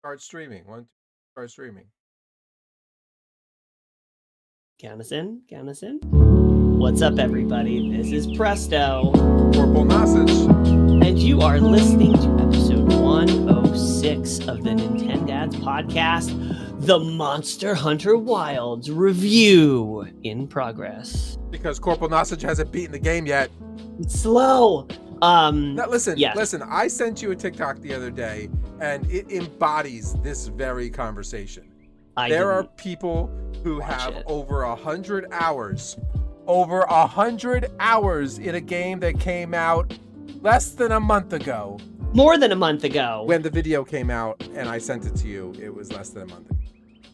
Start streaming. Start streaming. Count us in. What's up, everybody? This is Presto CorporalNosaj. And you are listening to episode 106 of the Nintendads podcast, the Monster Hunter Wilds review in progress. Because CorporalNosaj hasn't beaten the game yet. It's slow. Now, listen, yes. listen. I sent you a TikTok the other day, and it embodies this very conversation. There are people who have over 100 hours in a game that came out less than a month ago. More than a month ago. When the video came out and I sent it to you, it was less than a month ago.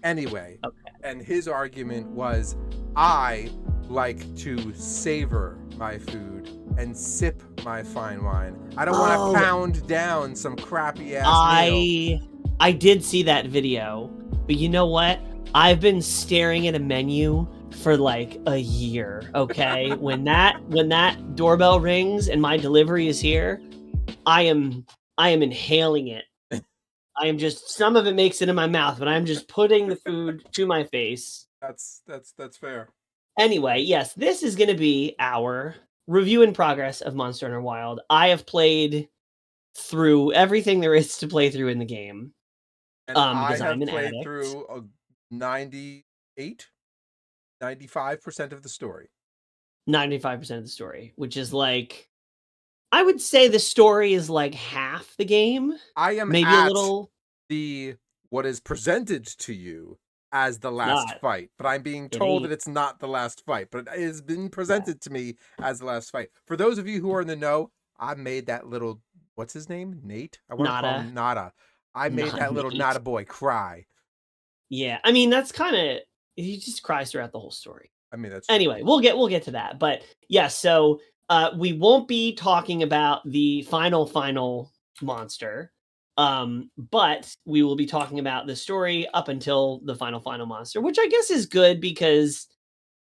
Anyway, And his argument was, I like to savor my food and sip my fine wine. I don't want to pound down some crappy ass meal. I did see that video, but you know what? I've been staring at a menu for like a year, okay? when that doorbell rings and my delivery is here, I am inhaling it. I am just, some of it makes it in my mouth, but I'm just putting the food to my face. That's fair. Anyway, yes, this is going to be our review in progress of Monster Hunter Wild. I have played through everything there is to play through in the game. And because I'm an addict. Through 95% of the story. 95% of the story, which is like, I would say the story is like half the game. I am maybe at a little what is presented to you as the last fight, but I'm being told that it's not the last fight, but it has been presented to me as the last fight. For those of you who are in the know, I made that little, what's his name? Nate? I want to call him Nada. I made that little Nada boy cry. Yeah, I mean, that's kind of, he just cries throughout the whole story. I mean, that's anyway, we'll get to that. But yeah, so we won't be talking about the final monster, but we will be talking about the story up until the final monster, which I guess is good because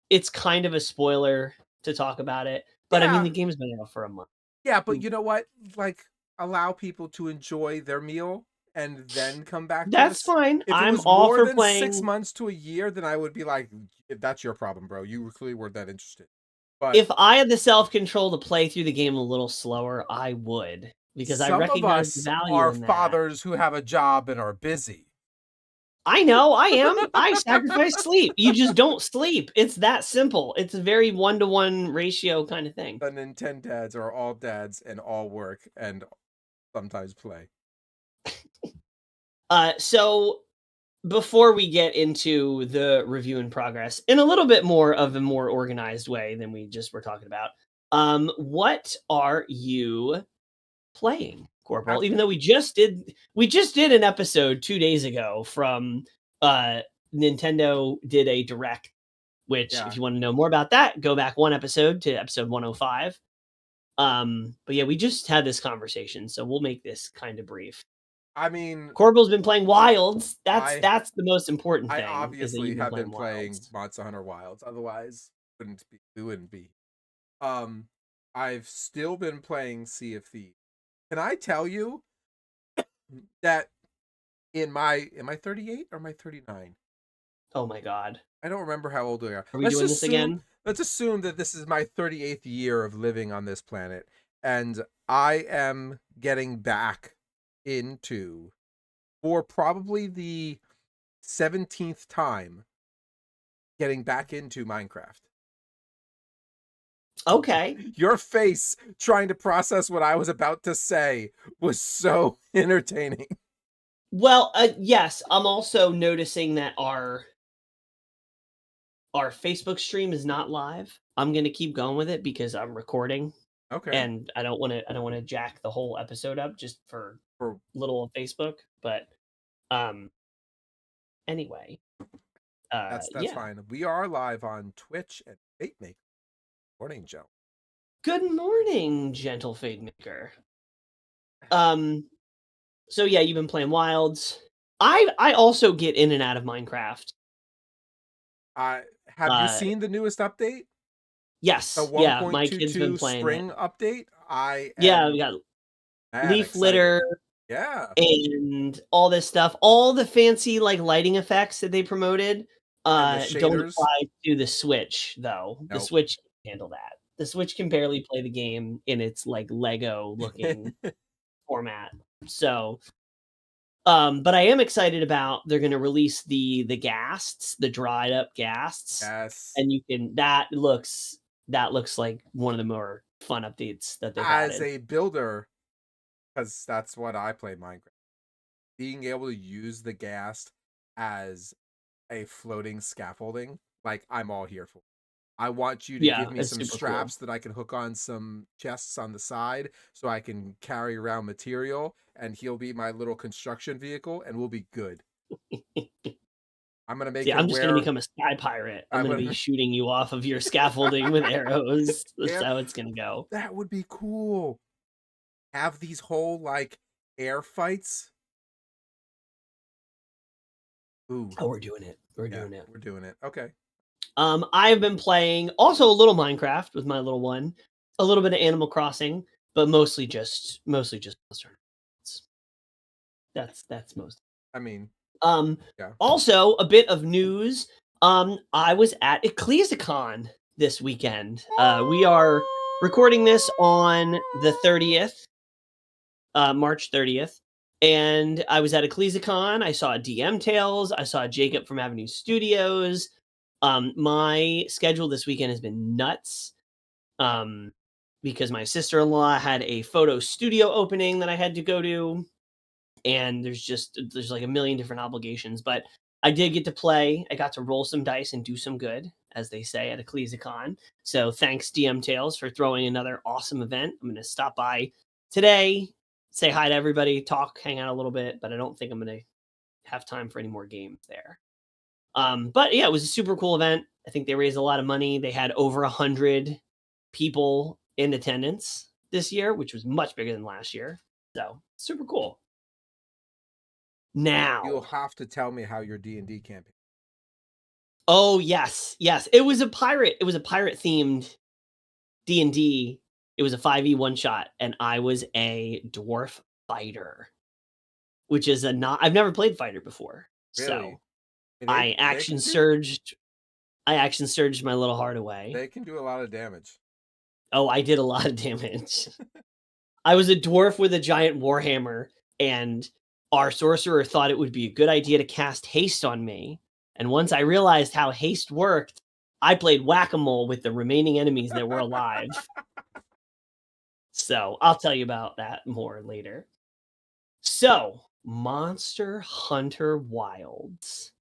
it's kind of a spoiler to talk about it. But I mean, the game's been out for a month. Yeah, but you know what? Like, allow people to enjoy their meal and then come back. That's fine. If I'm it was all more for than playing 6 months to a year, then I would be like, that's your problem, bro. You clearly weren't that interested. But if I had the self-control to play through the game a little slower, I would, because I recognize the value in that. Some of us are fathers who have a job and are busy. I know, I am. I sacrifice sleep. You just don't sleep. It's that simple. It's a very 1-to-1 ratio kind of thing. The Nintendads are all dads and all work and sometimes play. So before we get into the review in progress in a little bit more of a more organized way than we just were talking about, what are you playing, Corporal? Even though we just did an episode 2 days ago from Nintendo did a direct, which if you want to know more about that, go back one episode to episode 105. But yeah, we just had this conversation, so we'll make this kind of brief. I mean, Corporal's been playing Wilds. That's the most important thing. I obviously have been playing Monster Hunter Wilds. Otherwise, we wouldn't be. I've still been playing Sea of Thieves. Can I tell you that am I 38 or am I 39? Oh my god. I don't remember how old we are. Are we doing this again? Let's assume that this is my 38th year of living on this planet, and I am getting back into, for probably the 17th time, getting back into Minecraft. Okay. Your face trying to process what I was about to say was so entertaining. Well, yes, I'm also noticing that our Facebook stream is not live. I'm going to keep going with it because I'm recording. Okay. And I don't want to jack the whole episode up just for little on Facebook, but anyway. That's fine. We are live on Twitch and FateMaker. Morning, Joe. Good morning, gentle Fade Maker. So yeah, you've been playing Wilds. I also get in and out of Minecraft. Have you seen the newest update? Yes. The 1.22 my kid's been playing spring it. update. We got leaf litter. Yeah. and all this stuff. All the fancy, like, lighting effects that they promoted, And the don't shaders. apply to the Switch, though. The Nope. Switch can't handle that. The Switch can barely play the game in its, like, Lego-looking format. So, but I am excited about they're gonna release the ghasts, the dried up ghasts, Yes. and you can that looks like one of the more fun updates that they've As added. a builder, because that's what I play Minecraft. Being able to use the ghast as a floating scaffolding, like, I'm all here for. I want you to give Yeah, me it's some super cool. straps that I can hook on some chests on the side so I can carry around material, and he'll be my little construction vehicle and we'll be good. I'm gonna make See, I'm him just gonna wear become a sky pirate. I'm I'm gonna be gonna shooting you off of your scaffolding with arrows. That's yeah, how it's gonna go. that would be cool. Have these whole like air fights. Ooh, Oh, we're doing it. We're yeah, doing it. we're doing it. Okay. I've been playing also a little Minecraft with my little one, a little bit of Animal Crossing, but mostly just Monster Hunter. It's- that's most. I mean, Um, yeah. Also a bit of news. I was at EcclesiaCon this weekend. We are recording this on the 30th, March 30th. And I was at EcclesiaCon. I saw DM Tales. I saw Jacob from Avenue Studios. My schedule this weekend has been nuts. Um, because my sister-in-law had a photo studio opening that I had to go to, and there's like a million different obligations. But I did get to play. I got to roll some dice and do some good, as they say at EcclesiaCon. So thanks DM Tales for throwing another awesome event. I'm gonna stop by today, say hi to everybody, talk, hang out a little bit, but I don't think I'm gonna have time for any more games there. But yeah, it was a super cool event. I think they raised a lot of money. They had over 100 people in attendance this year, which was much bigger than last year. So super cool. You'll Now, have to tell me how your D&D campaign. oh yes, yes, it was a pirate. It was a pirate themed D&D. It was a 5e one shot, and I was a dwarf fighter, which is a not. I've never played fighter before, Really? so And I they action can do surged. I action surged my little heart away. they can do a lot of damage. Oh, I did a lot of damage. I was a dwarf with a giant warhammer, and our sorcerer thought it would be a good idea to cast haste on me. And once I realized how haste worked, I played whack-a-mole with the remaining enemies that were alive. So I'll tell you about that more later. So, Monster Hunter Wilds.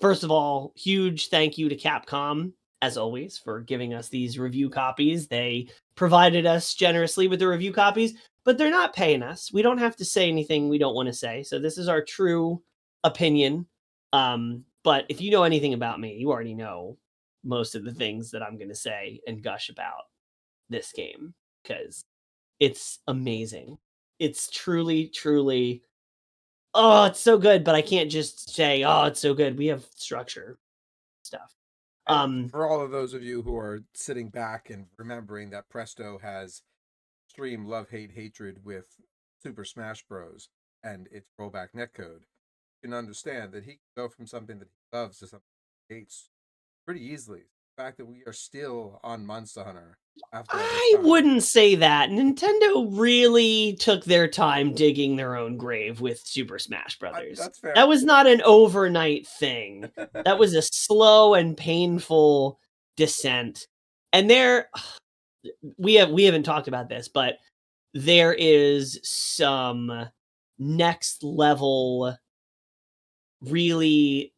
First of all, huge thank you to Capcom, as always, for giving us these review copies. They provided us generously with the review copies, but they're not paying us. We don't have to say anything we don't want to say. So this is our true opinion. But if you know anything about me, you already know most of the things that I'm going to say and gush about this game because it's amazing. It's truly, truly, oh, it's so good. But I can't just say, oh, it's so good. We have structure stuff. And Um, for all of those of you who are sitting back and remembering that Presto has extreme love hate hatred with Super Smash Bros. And its rollback netcode, you can understand that he can go from something that he loves to something he hates pretty easily. The fact that we are still on Monster Hunter after all this I time. wouldn't say that. Nintendo really took their time digging their own grave with Super Smash Brothers. That's fair. That was not an overnight thing. That was a slow and painful descent. And there we haven't talked about this, but there is some next level really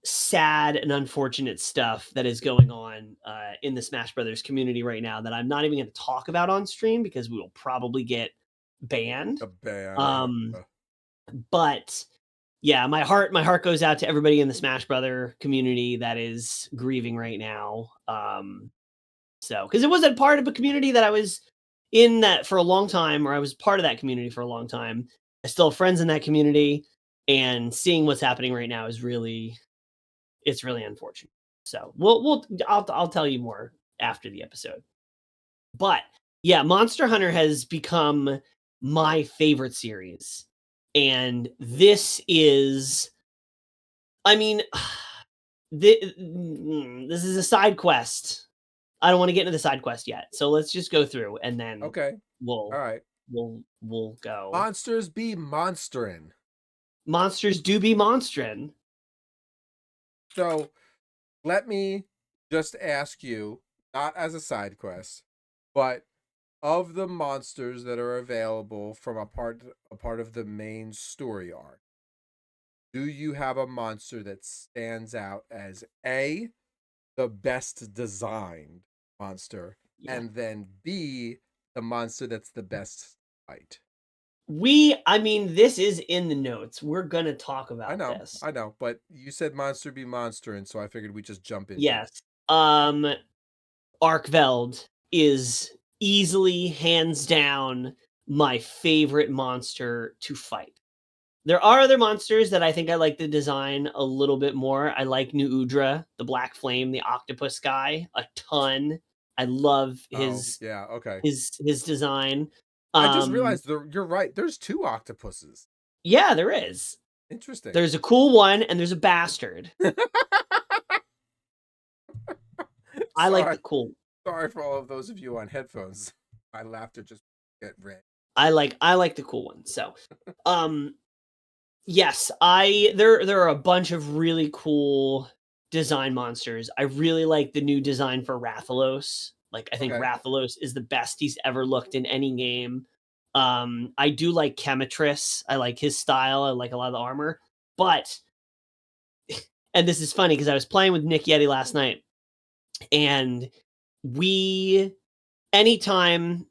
sad and unfortunate stuff that is going on in the Smash Brothers community right now that I'm not even going to talk about on stream because we will probably get banned. A ban. Um, but yeah, my heart goes out to everybody in the Smash Brother community that is grieving right now. So because it was a part of a community that I was in that for a long time, or I was part of that community for a long time. I still have friends in that community, and seeing what's happening right now is really it's really unfortunate. So I'll tell you more after the episode. But yeah, Monster Hunter has become my favorite series. And this is, I mean, this is a side quest. I don't want to get into the side quest yet, so let's just go through and then Okay. we'll All right. we'll go. Monsters be monsterin'. Monsters do be monstrin'. So let me just ask you, not as a side quest, but of the monsters that are available from a part of the main story arc, do you have a monster that stands out as A, the best designed monster, Yeah. and then B, the monster that's the best fight? I mean, this is in the notes. We're gonna talk about this. I know, but you said monster be monster, and so I figured we just jump into it. Yes. Arkveld is easily, hands down, my favorite monster to fight. There are other monsters that I think I like the design a little bit more. I like New Udra, the Black Flame, the octopus guy, a ton. I love Oh, yeah, okay. his design. I just Um, realized you're right. There's two octopuses. yeah, there is. Interesting. There's a cool one and there's a bastard. I like Sorry, the cool. sorry for all of those of you on headphones. My laughter just get red. I like the cool one. So, um, yes, there are a bunch of really cool design monsters. I really like the new design for Rathalos. Like I think Okay. Rathalos is the best he's ever looked in any game. I do like Chemitris. I like his style. I like a lot of the armor. But and this is funny because I was playing with Nick Yeti last night and we anytime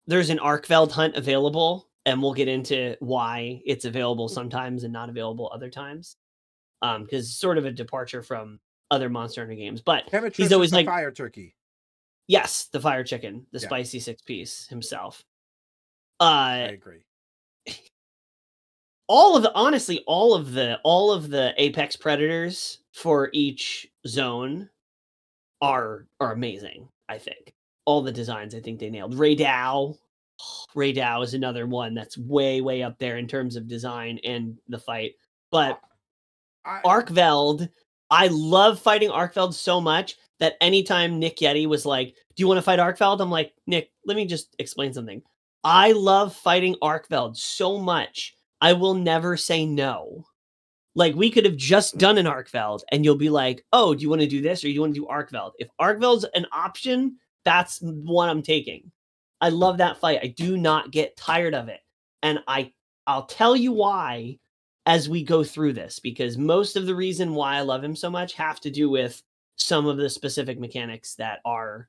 there's an Arkveld hunt available, and we'll get into why it's available sometimes and not available other times. Because it's sort of a departure from other Monster Hunter games. But he's Chemitress is always the like, fire turkey. yes, the fire chicken, the Yeah, spicy six piece himself. I Uh agree. all of the honestly, all of the apex predators for each zone are amazing, I think. All the designs I think they nailed. Ray Dow is another one that's way, way up there in terms of design and the fight. I, But I Arkveld, I love fighting Arkveld so much that anytime Nick Yeti was like, "Do you want to fight Arkveld?" I'm like, "Nick, let me just explain something. I love fighting Arkveld so much. I will never say no." Like we could have just done an Arkveld and you'll be like, "Oh, do you want to do this or you want to do Arkveld?" If Arkveld's an option, that's one I'm taking. I love that fight. I do not get tired of it. And I'll tell you why as we go through this because most of the reason why I love him so much have to do with some of the specific mechanics that are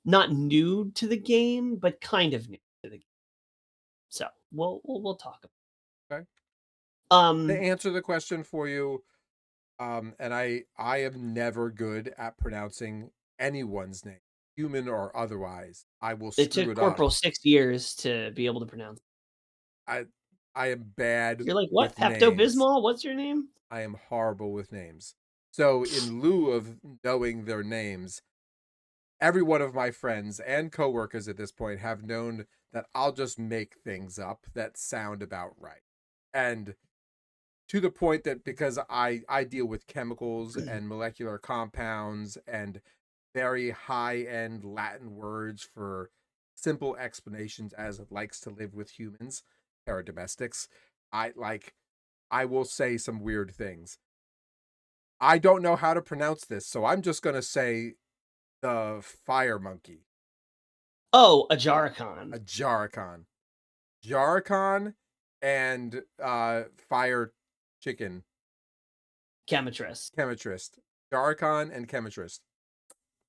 not new to the game but kind of new to the game. So, we'll talk about. okay. To Um answer the question for you, and I am never good at pronouncing anyone's name, human or otherwise. I will it screw took it up. Corporal 6 years to be able to pronounce. I I am bad You're like, "What? with Pepto names. Bismol? What's your name?" I am horrible with names. So in lieu of knowing their names, every one of my friends and coworkers at this point have known that I'll just make things up that sound about right. And to the point that because I deal with chemicals and molecular compounds and very high end Latin words for simple explanations as likes to live with humans, paradomestics, I will say some weird things. I don't know how to pronounce this, so I'm just gonna say the fire monkey, Oh, a Jarikon. a Jarikon, Jarikon, and fire chicken, Chemitrist. chemitrist, Jarikon and chemitrist.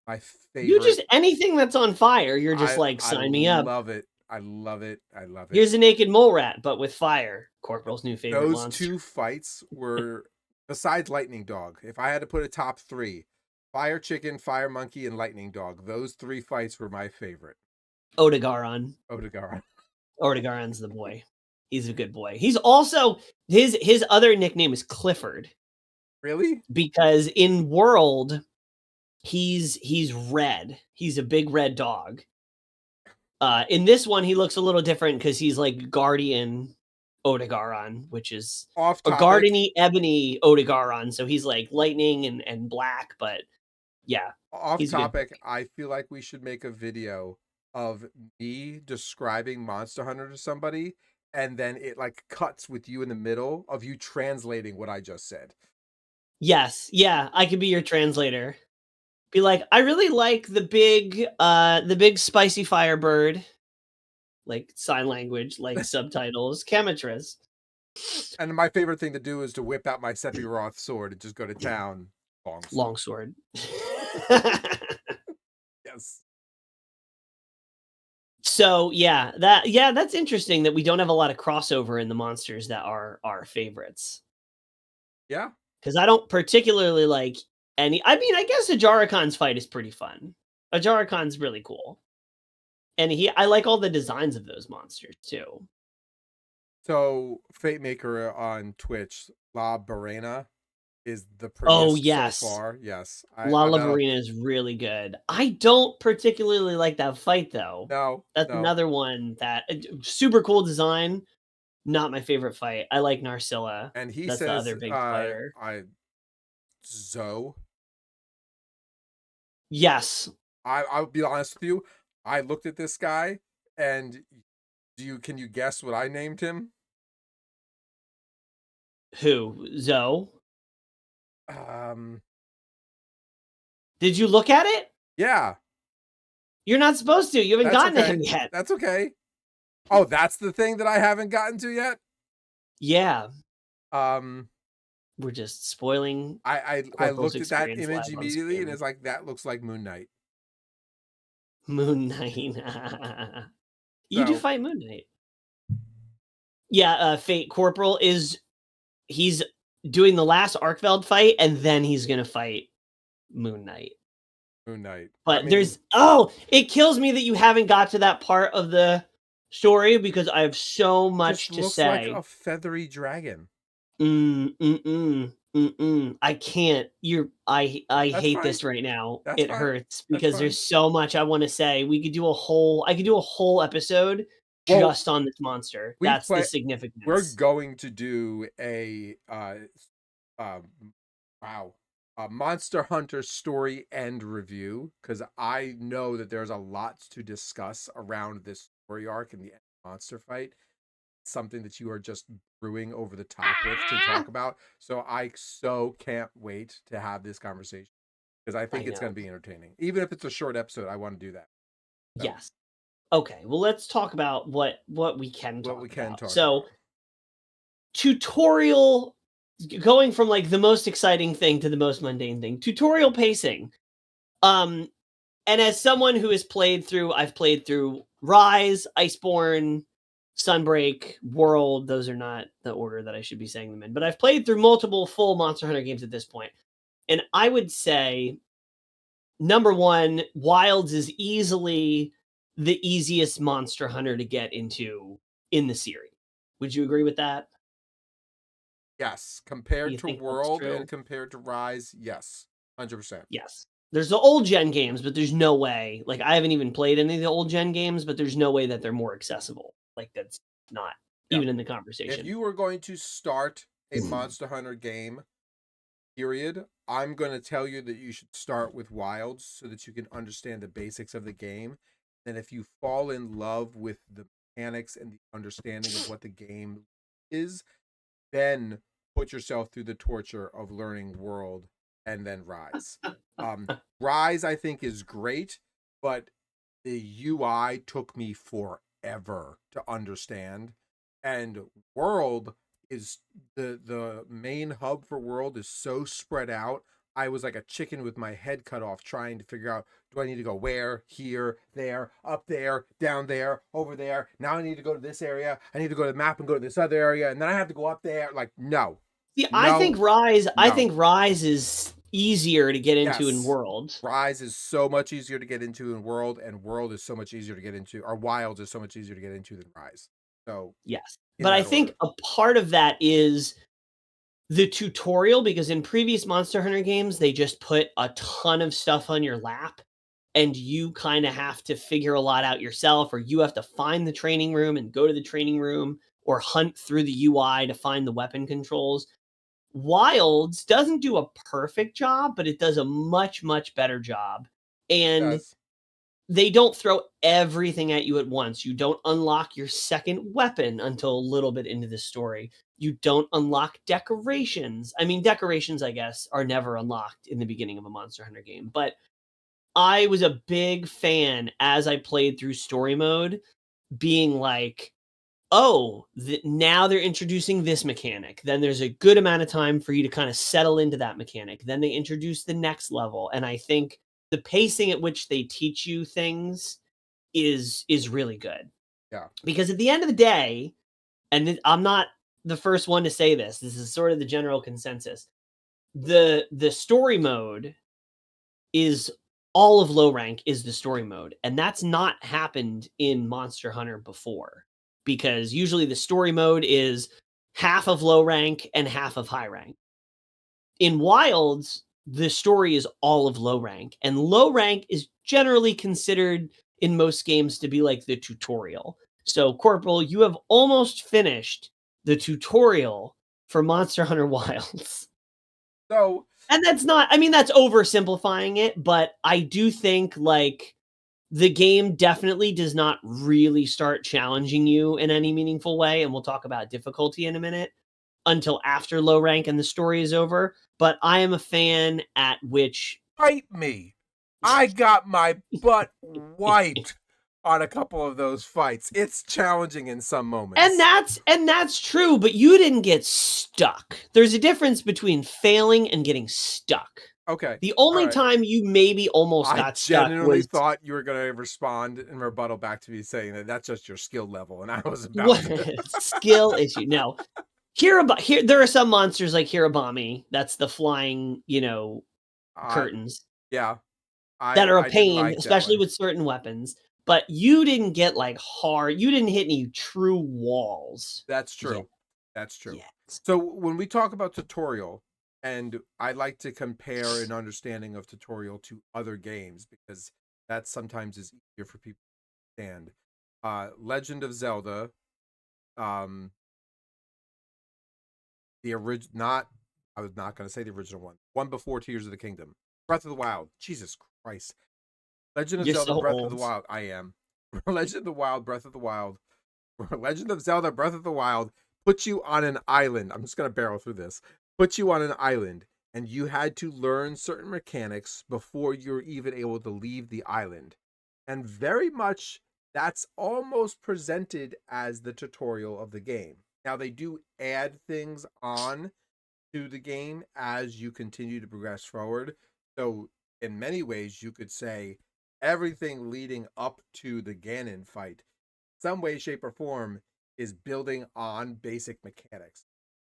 My You favorite. just anything that's on fire, you're just like, I "Sign me up." love it. I love it. I love it. Here's a naked mole rat, but with fire. Corporal's new favorite Those monster. two fights were, besides Lightning Dog, if I had to put a top three, Fire Chicken, Fire Monkey, and Lightning Dog, those three fights were my favorite. Odegaron. Odegaard. Odegaron's the boy. He's a good boy. He's also his other nickname is Clifford Really? because in World he's red. He's a big red dog. In this one, he looks a little different because he's like guardian Odegaron, which is Off a topic. gardeny ebony Odegaron. So he's like lightning and black, but yeah, Off he's a good topic. pick. I feel like we should make a video of me describing Monster Hunter to somebody, and then it like cuts with you in the middle of you translating what I just said. Yes, yeah, I could be your translator. Be like, I really like the big spicy firebird, like sign language, like subtitles, Chemistris. And my favorite thing to do is to whip out my Sephiroth sword and just go to town. Longsword. Longsword. Yes. So yeah, that's interesting that we don't have a lot of crossover in the monsters that are our favorites. Yeah. Because I don't particularly like any. I mean, I guess a Jarakon's fight is pretty fun. A Jarakon's really cool, and I like all the designs of those monsters too. So Fate Maker on Twitch, La Barena is the Oh prettiest so yes, far. Yes. La I that'll Labarina is really good. I don't particularly like that fight though. no, That's no. another one that super cool design. Not my favorite fight. I like Narcilla. And he That's the says other big fighter. I Zoe. Yes. I'll be honest with you. I looked at this guy and can you guess what I named him? Who? Zoe? Um Did you look at it? yeah, You're not supposed to. You haven't that's gotten to okay. him yet. That's okay. Oh, that's the thing that I haven't gotten to yet? Yeah. Um We're just spoiling I Corporal's looked at that experience image live on immediately and stream. it's like that looks like Moon Knight. Moon Knight. You do So fight Moon Knight. Yeah, Fate Corporal he's doing the last Arkveld fight, and then he's gonna fight Moon Knight. Moon Knight. I But mean, it kills me that you haven't got to that part of the story because I have so much just to looks like say. a feathery dragon. I can't. I That's hate fine. this right now. That's It fine. hurts That's because fine. there's so much I want to say. I could do a whole episode Well, just on this monster. we That's the play we're significance. going to do um wow, a Monster Hunter story end review because I know that there's a lot to discuss around this story arc and the monster fight. Something that you are just brewing over the top with to talk about. So I so can't wait to have this conversation because I I think it's going know. to be entertaining. Even if it's a short episode, I want to do that. So Yes. Okay. Well, let's talk about what we can what we talk can about. talk So, about. tutorial going from like the most exciting thing to the most mundane thing. Tutorial pacing. Um and as someone who has I've played through Rise, Iceborne, Sunbreak, World. Those are not the order that I should be saying them in, but I've played through multiple full Monster Hunter games at this point. And I would say number one, Wilds is easily the easiest Monster Hunter to get into in the series. Would you agree with that? Yes, Do compared you to think that's World and true? compared to Rise, yes, 100%. Yes. There's the old gen games, but there's no way. Like I haven't even played any of the old gen games, but there's no way that they're more accessible. Like that's not Yeah. even in the If conversation. you were going to start a Monster Hunter game, period, I'm going to tell you that you should start with Wilds so that you can understand the basics of the game. And if you fall in love with the mechanics and the understanding of what the game is, then put yourself through the torture of learning World and then Rise. Rise, I think, is great, but the UI took me forever to understand. And World is the main hub for World is so spread out. I was like a chicken with my head cut off trying to figure out, do I need to go where, here, there, up there, down there, over there? Now I need to go to this area. I need to go to the map and go to this other area, and then I have to go up there. Like, no, See, no, I no. think Rise is easier to get into in Yes. World. Rise is so much easier to get into in World, and World is so much easier to get into, or Wilds is so much easier to get into than Rise. So, Yes. in But I that think order. a part of that is the tutorial because in previous Monster Hunter games, they just put a ton of stuff on your lap and you kind of have to figure a lot out yourself or you have to find the training room and go to the training room. or hunt through the UI to find the weapon controls. Wilds doesn't do a perfect job, but it does a much, much better job. And Yes. they don't throw everything at you at once. You don't unlock your second weapon until a little bit into the story. You don't unlock decorations. I mean, decorations, I guess, are never unlocked in the beginning of a Monster Hunter game. But I was a big fan as I played through story mode, being like, oh, now they're introducing this mechanic. Then there's a good amount of time for you to kind of settle into that mechanic. Then they introduce the next level. And I think the pacing at which they teach you things is really good. Yeah. Because at the end of the day, and I'm not the first one to say this, this is sort of the general consensus. The story mode is all of low rank is the story mode, and that's not happened in Monster Hunter before, because usually the story mode is half of low rank and half of high rank. In Wilds, the story is all of low rank, and low rank is generally considered in most games to be like the tutorial. So, Corporal, you have almost finished the tutorial for Monster Hunter Wilds. So, and that's not, I mean, that's oversimplifying it, but I do think like the game definitely does not really start challenging you in any meaningful way. And we'll talk about difficulty in a minute until after low rank and the story is over. But I am a fan at which. Fight me. I got my butt wiped on a couple of those fights. It's challenging in some moments. And that's true, but you didn't get stuck. There's a difference between failing and getting stuck. Okay. The only time you maybe almost got stuck genuinely was thought you were going to respond in rebuttal back to me saying that that's just your skill level, and I was about to. skill issue. No, here there are some monsters like Hirabami. That's the flying, curtains. Yeah, that are a I didn't pain, like that especially one. with certain weapons. But you didn't get like hard. You didn't hit any true walls. That's true. Yet. That's true. Yet. So when we talk about tutorial, and I like to compare an understanding of tutorial to other games because that sometimes is easier for people to understand. Legend of Zelda, the original, not, I was not going to say the original one before Tears of the Kingdom. Breath of the Wild. Jesus Christ. Legend of You're Zelda so Breath old. of the Wild. I am. Legend of the Wild Breath of the Wild. Legend of Zelda Breath of the Wild puts you on an island. I'm just going to barrel through this. Puts you on an island, and you had to learn certain mechanics before you're even able to leave the island. And very much that's almost presented as the tutorial of the game. Now, they do add things on to the game as you continue to progress forward. So, in many ways, you could say everything leading up to the Ganon fight, some way, shape, or form, is building on basic mechanics.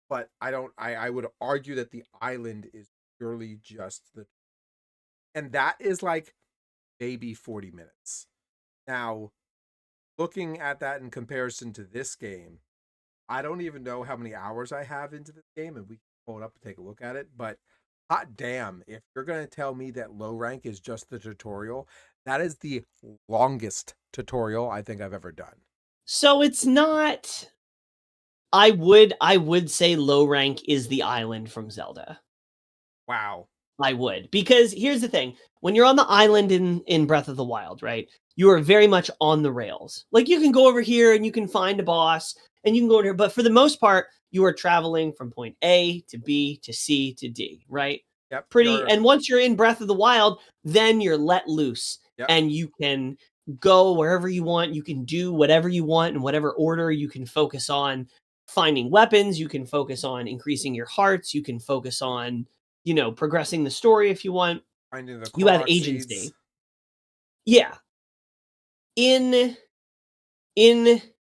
But I would argue that the island is purely just and that is like maybe 40 minutes. Now, looking at that in comparison to this game, I don't even know how many hours I have into this game, and we can pull it up and take a look at it. But hot damn, if you're going to tell me that low rank is just the tutorial, that is the longest tutorial I think I've ever done. So it's not. I would say low rank is the island from Zelda. Wow. I would, because here's the thing: when you're on the island in Breath of the Wild, right? You are very much on the rails. Like you can go over here and you can find a boss and you can go over here, but for the most part, you are traveling from point A to B to C to D, right? Yep. And once you're in Breath of the Wild, then you're let loose. Yep. And you can go wherever you want. You can do whatever you want in whatever order. You can focus on finding weapons. You can focus on increasing your hearts. You can focus on progressing the story if you want. Finding the You have Korok agency. seeds. Yeah. In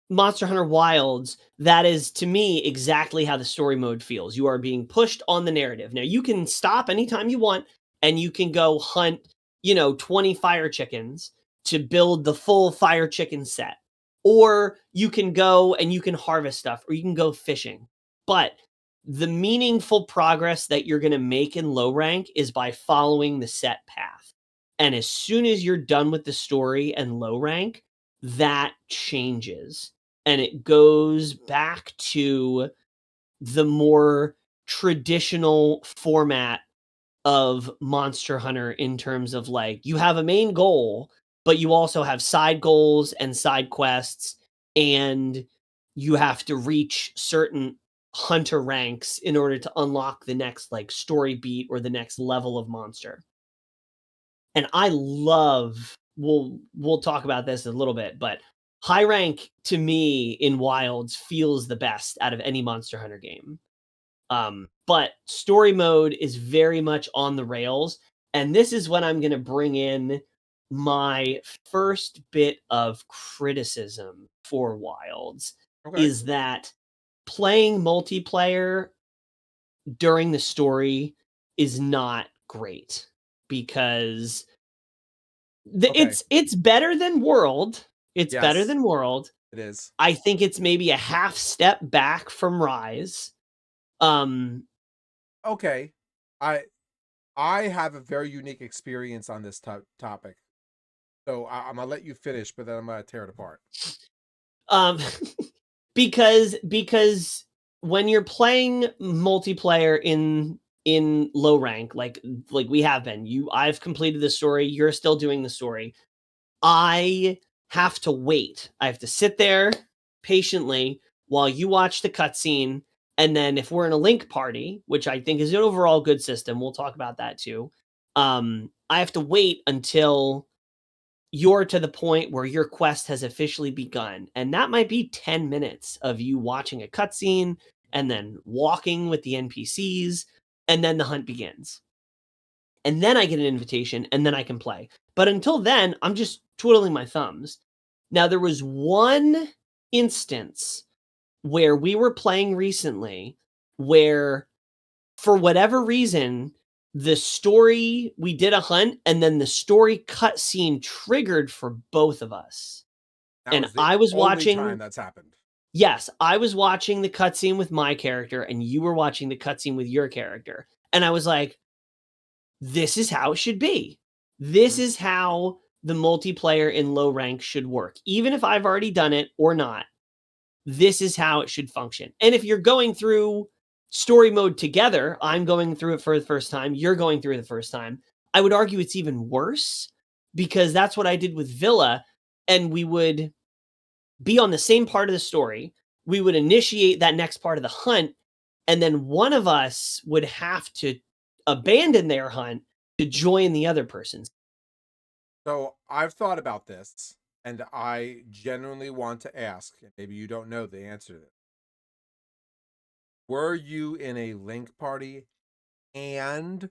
Monster Hunter Wilds, that is to me exactly how the story mode feels. You are being pushed on the narrative. Now you can stop anytime you want and you can go hunt, 20 fire chickens to build the full fire chicken set. Or you can go and you can harvest stuff or you can go fishing. But the meaningful progress that you're going to make in low rank is by following the set path. And as soon as you're done with the story and low rank, that changes. and it goes back to the more traditional format of Monster Hunter in terms of like you have a main goal, but you also have side goals and side quests, and you have to reach certain hunter ranks in order to unlock the next like story beat or the next level of monster. And I love we'll talk about this in a little bit, but high rank to me in Wilds feels the best out of any Monster Hunter game. But story mode is very much on the rails. And this is when I'm going to bring in my first bit of criticism for Wilds Okay. is that playing multiplayer during the story is not great because Okay. it's better than World. It's better Yes, than World. it is. I think it's maybe a half step back from Rise. Um Okay. I I have a very unique experience on this topic. So I'm gonna let you finish, but then I'm gonna tear it apart. um because when you're playing multiplayer in low rank like we have been, I've completed the story, you're still doing the story. I have to wait. I have to sit there patiently while you watch the cutscene. And then if we're in a link party, which I think is an overall good system, we'll talk about that too. I have to wait until you're to the point where your quest has officially begun. And that might be 10 minutes of you watching a cutscene and then walking with the NPCs, and then the hunt begins. And then I get an invitation and then I can play. But until then, I'm just twiddling my thumbs. Now, there was one instance where we were playing recently where, for whatever reason, the story, we did a hunt and then the story cutscene triggered for both of us. That And was the I was only time watching, that's happened. yes, I was watching the cutscene with my character and you were watching the cutscene with your character. And I was like, this is how it should be. This Mhm. is how the multiplayer in low rank should work. Even if I've already done it or not, this is how it should function. And if you're going through story mode together, I'm going through it for the first time, you're going through it the first time, I would argue it's even worse because that's what I did with Villa. And we would be on the same part of the story. We would initiate that next part of the hunt, and then one of us would have to abandon their hunt to join the other person's. So I've thought about this, and I genuinely want to ask, and maybe you don't know the answer to this. Were you in a link party and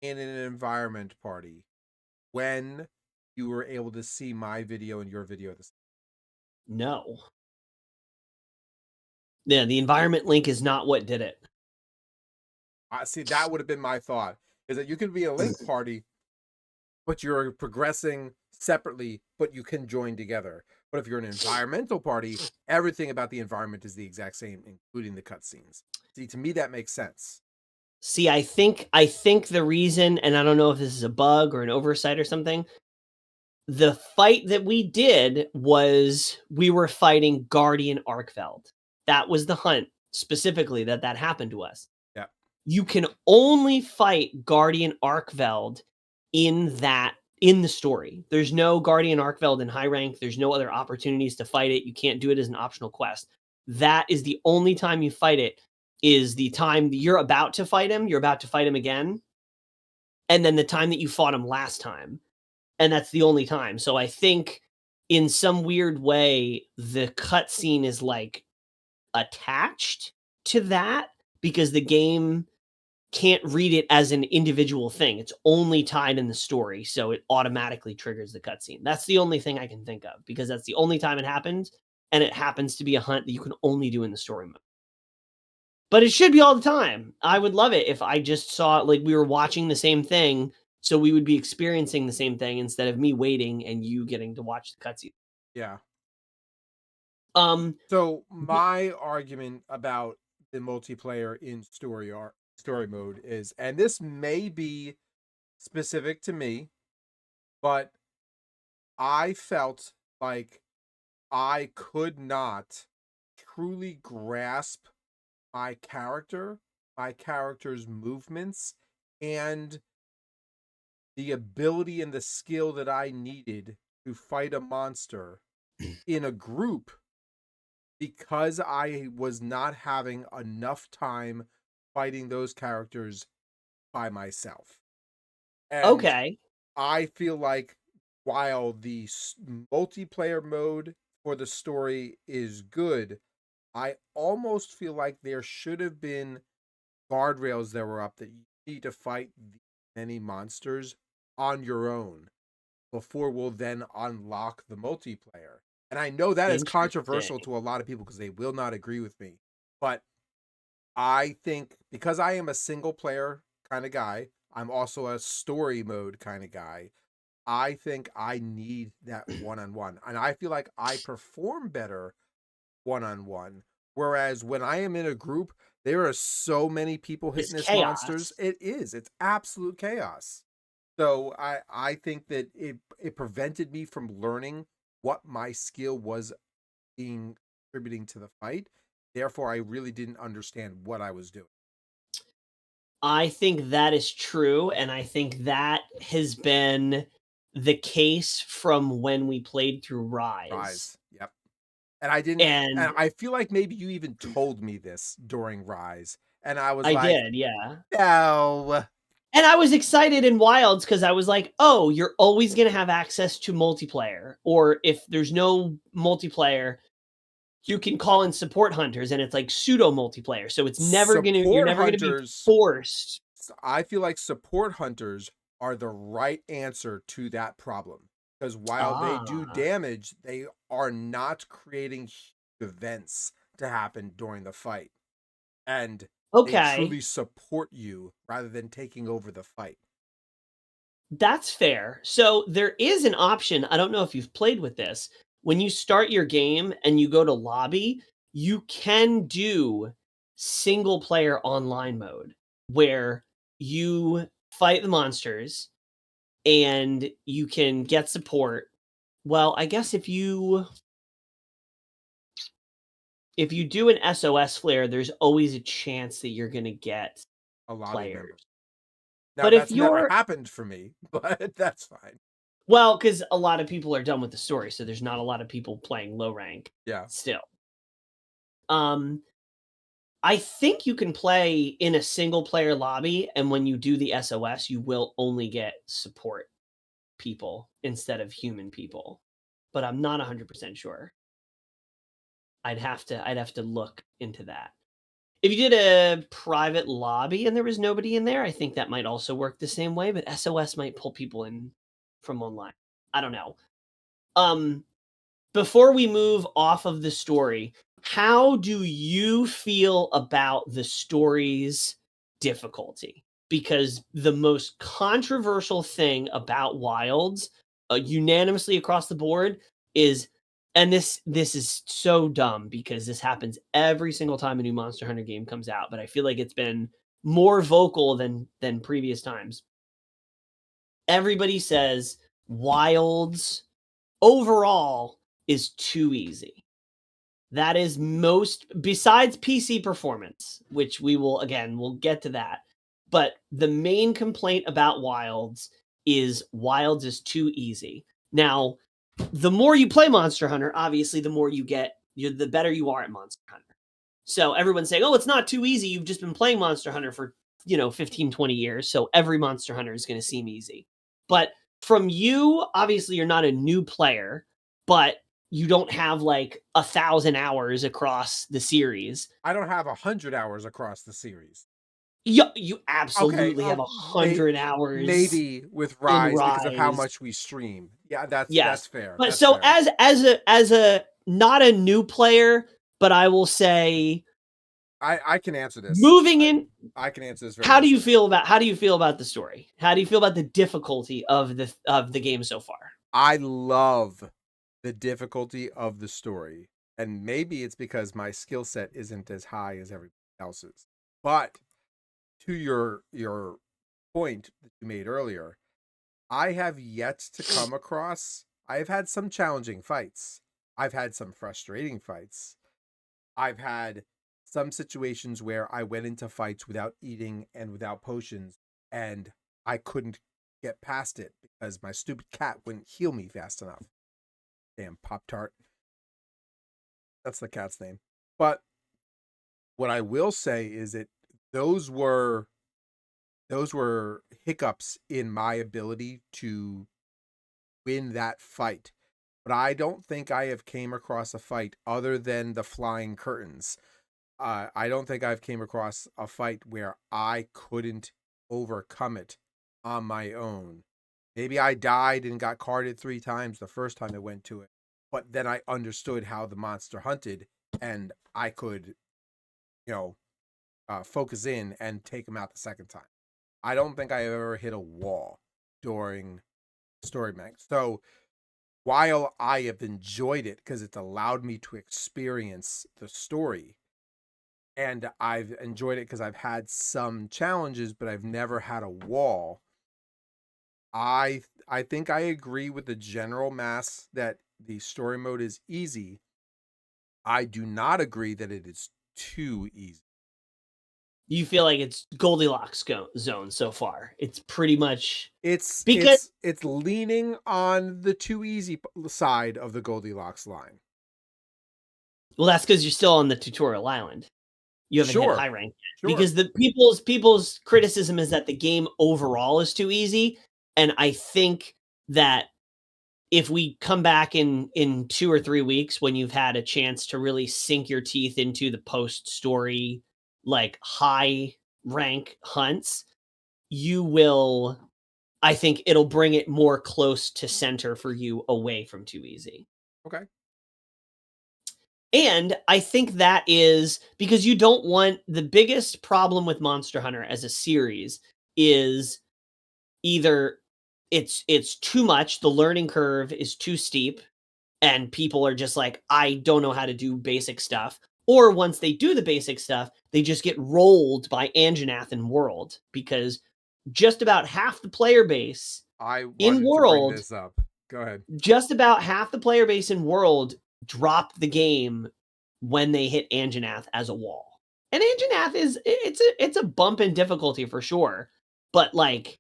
in an environment party when you were able to see my video and your video at the same No. Yeah, the environment link is not what did it. time? See, that would have been my thought. Is that you could be a link party, but you're progressing separately, but you can join together. But if you're an environmental party, everything about the environment is the exact same, including the cutscenes. See, to me, that makes sense. See, I think the reason, and I don't know if this is a bug or an oversight or something, the fight that we did was we were fighting Guardian Arkveld. That was the hunt specifically that happened to us. Yeah. You can only fight Guardian Arkveld in the story. There's no Guardian Arkveld in high rank. There's no other opportunities to fight it. You can't do it as an optional quest. That is the only time you fight it is the time you're about to fight him, you're about to fight him again, and then the time that you fought him last time. And that's the only time. So I think in some weird way the cutscene is like attached to that because the game can't read it as an individual thing. It's only tied in the story, so it automatically triggers the cutscene. That's the only thing I can think of because that's the only time it happens, and it happens to be a hunt that you can only do in the story mode. But it should be all the time. I would love it if I just saw like we were watching the same thing, so we would be experiencing the same thing instead of me waiting and you getting to watch the cutscene. Yeah. Um, So my argument about the multiplayer in story mode is, and this may be specific to me, but I felt like I could not truly grasp my character's movements, and the ability and the skill that I needed to fight a monster in a group, because I was not having enough time fighting those characters by myself. And Okay. I feel like while the multiplayer mode for the story is good, I almost feel like there should have been guardrails that were up that you need to fight many monsters on your own before we'll then unlock the multiplayer. And I know that is controversial Interesting. to a lot of people because they will not agree with me. But I think because I am a single player kind of guy, I'm also a story mode kind of guy. I think I need that one on one. And I feel like I perform better one on one. Whereas when I am in a group, there are so many people It's hitting this monsters. chaos. It's absolute chaos. So I think that it prevented me from learning what my skill was being contributing to the fight. Therefore, I really didn't understand what I was doing. I think that is true, and I think that has been the case from when we played through Rise. Rise. Yep. And I didn't, and And I feel like maybe you even told me this during Rise. And I was I like, did, yeah. no. And I was excited in Wilds because I was like, "Oh, you're always gonna have access to multiplayer, or if there's no multiplayer, you can call in support hunters, and it's like pseudo multiplayer, so it's never gonna you're Support never gonna be hunters, forced." I feel like support hunters are the right answer to that problem. Because while they do Ah, damage, they are not creating events to happen during the fight. And they okay. truly support you rather than taking over the fight. That's fair. So there is an option. I don't know if you've played with this. When you start your game and you go to lobby, you can do single player online mode where you fight the monsters and you can get support. Well, I guess if you do an SOS flare, there's always a chance that you're going to get A lobby member. players. Now But if that's never you're happened for me, but that's fine. well, because a lot of people are done with the story, so there's not a lot of people playing low rank Yeah. still. Um, I think you can play in a single player lobby, and when you do the SOS, you will only get support people instead of human people. But I'm not 100% sure. I'd have to look into that. If you did a private lobby and there was nobody in there, I think that might also work the same way, but SOS might pull people in from online. I don't know. Um, Before we move off of the story, how do you feel about the story's difficulty? Because the most controversial thing about Wilds, unanimously across the board, is, and this is so dumb because this happens every single time a new Monster Hunter game comes out, but I feel like it's been more vocal than previous times. Everybody says Wilds overall is too easy. That is most besides PC performance, which we'll get to that. But the main complaint about Wilds is too easy. Now, the more you play Monster Hunter, obviously the more the better you are at Monster Hunter. So everyone's saying, "Oh, it's not too easy. You've just been playing Monster Hunter for, 15, 20 years, so every Monster Hunter is going to seem easy." But from you, obviously you're not a new player, but you don't have like 1,000 hours across the series. I don't have 100 hours across the series. You Okay, absolutely have may 100 hours maybe with in Rise because of how Rise. much we stream. Yeah, that's Yes. fair. But That's so fair. as a not a new player, but I will say I can answer this. moving in, I can answer this very how do you easily. feel about the story? How do you feel about the difficulty of the game so far? I love the difficulty of the story, and maybe it's because my skill set isn't as high as everybody else's. But to your point that you made earlier, I have yet to come across. I've had some challenging fights, I've had some frustrating fights. I've had some situations where I went into fights without eating and without potions, and I couldn't get past it because my stupid cat wouldn't heal me fast enough. Damn Pop-Tart. That's the cat's name. But what I will say is that those were those were hiccups in my ability to win that fight. But I don't think I have came across a fight other than the flying curtains. I don't think I've came across a fight where I couldn't overcome it on my own. Maybe I died and got carded 3 times the first time I went to it, but then I understood how the monster hunted, and I could, you know, focus in and take him out the second time. I don't think I ever hit a wall during story mech. So while I have enjoyed it because it's allowed me to experience the story, and I've enjoyed it because I've had some challenges, but I've never had a wall. I think I agree with the general mass that the story mode is easy. I do not agree that it is too easy. You feel like it's Goldilocks zone so far. It's pretty much It's because it's leaning on the too easy side of the Goldilocks line. well, that's because you're still on the tutorial island. You haven't hit Sure, high rank yet. sure. Because the people's criticism is that the game overall is too easy, and I think that if we come back in 2 or 3 weeks when you've had a chance to really sink your teeth into the post story, like, high rank hunts, you will I think it'll bring it more close to center for you away from too easy. Okay. And I think that is because you don't want the biggest problem with Monster Hunter as a series is either it's too much, the learning curve is too steep, and people are just like, I don't know how to do basic stuff. Or once they do the basic stuff, they just get rolled by Anjanath in World because just about half the player base I in wanted to bring World, this up. Go ahead. just about half the player base in World dropped the game when they hit Anjanath as a wall. And Anjanath is it's a bump in difficulty for sure. But like,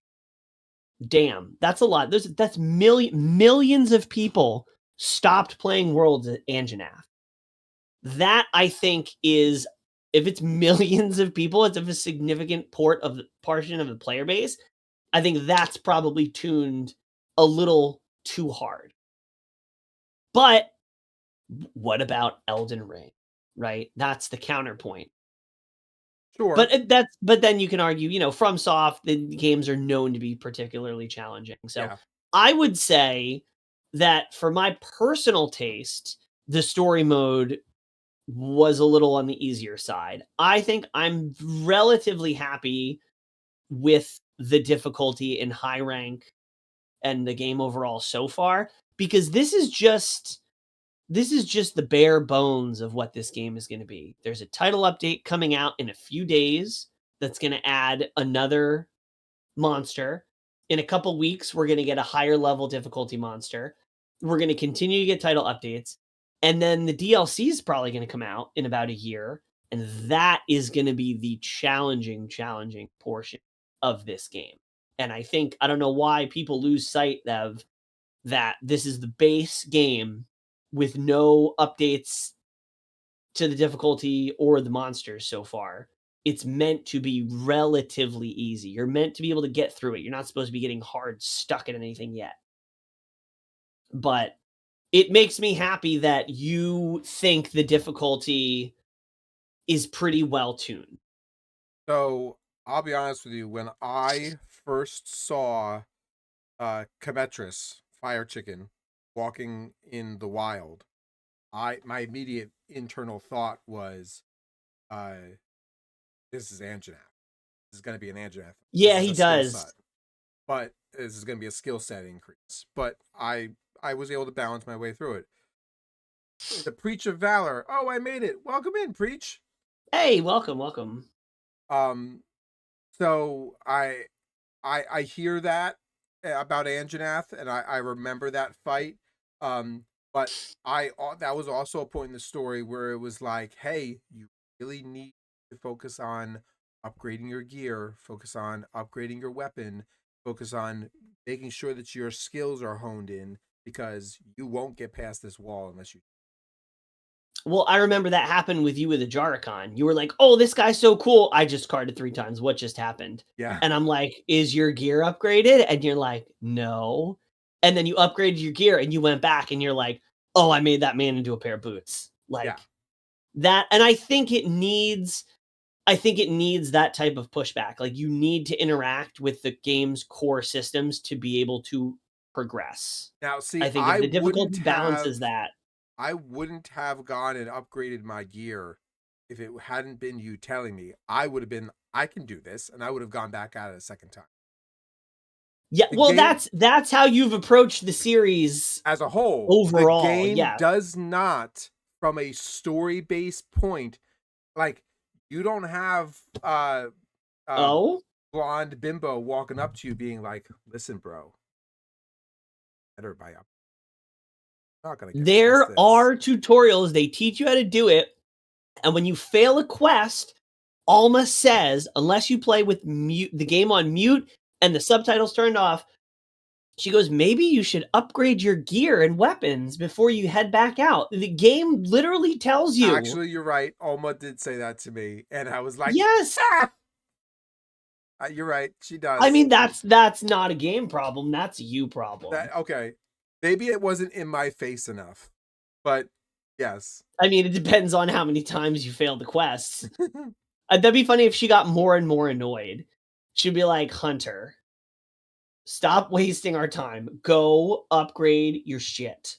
damn, that's a lot. That's millions of people stopped playing Worlds at Anjanath. That I think is if it's millions of people, it's of a significant portion of the player base. I think that's probably tuned a little too hard. But what about Elden Ring? Right? That's the counterpoint. Sure. But then you can argue, FromSoft, the games are known to be particularly challenging. So Yeah. I would say that for my personal taste, the story mode was a little on the easier side. I think I'm relatively happy with the difficulty in high rank and the game overall so far because this is just the bare bones of what this game is going to be. There's a title update coming out in a few days that's going to add another monster. In a couple weeks, we're going to get a higher level difficulty monster. We're going to continue to get title updates. And then the DLC is probably going to come out in about a year. And that is going to be the challenging portion of this game. And I don't know why people lose sight of that this is the base game with no updates to the difficulty or the monsters so far. It's meant to be relatively easy. You're meant to be able to get through it. You're not supposed to be getting hard stuck in anything yet. But it makes me happy that you think the difficulty is pretty well tuned. So I'll be honest with you. When I first saw Cametris, Fire Chicken, walking in the wild, my immediate internal thought was, uh, this is Anjanath. This is going to be an Anjanath. This Yeah, is he a skill does. set, but this is going to be a skill set increase. But I was able to balance my way through it. The Preach of Valor. Oh, I made it. Welcome in, Preach. Hey, welcome. Um, so I hear that about Anjanath, and I remember that fight. Um, But that was also a point in the story where it was like, hey, you really need to focus on upgrading your gear, focus on upgrading your weapon, focus on making sure that your skills are honed in, because you won't get past this wall unless you. Well, I remember that happened with you with a Jaricon. You were like, "Oh, this guy's so cool. I just carded 3 times. What just happened?" Yeah. And I'm like, "Is your gear upgraded?" And you're like, "No." And then you upgraded your gear and you went back and you're like, "Oh, I made that man into a pair of boots." Yeah. Like that, and I think it needs that type of pushback. Like you need to interact with the game's core systems to be able to progress. Now, see, I think if the difficulty balances that. I wouldn't have gone and upgraded my gear if it hadn't been you telling me. I would have been, I can do this, and I would have gone back at it a second time. Yeah, The well, game that's how you've approached the series as a whole, the overall, game yeah. does not, from a story-based point, like you don't have uh Oh? blonde bimbo walking up to you being like, "Listen, bro, better buy up. I'm not gonna get past There this." are tutorials, they teach you how to do it, and when you fail a quest, Alma says, unless you play with the game on mute and the subtitles turned off, she goes, "Maybe you should upgrade your gear and weapons before you head back out." The game literally tells you. Actually, you're right. Alma did say that to me, and I was like, Yes. "Ah!" You're right. She I does. mean, that's not a game problem, that's a you problem. That okay. Maybe it wasn't in my face enough, but yes. I mean, it depends on how many times you fail the quests. That'd be funny if she got more and more annoyed. She'd be like, "Hunter, stop wasting our time. Go upgrade your shit."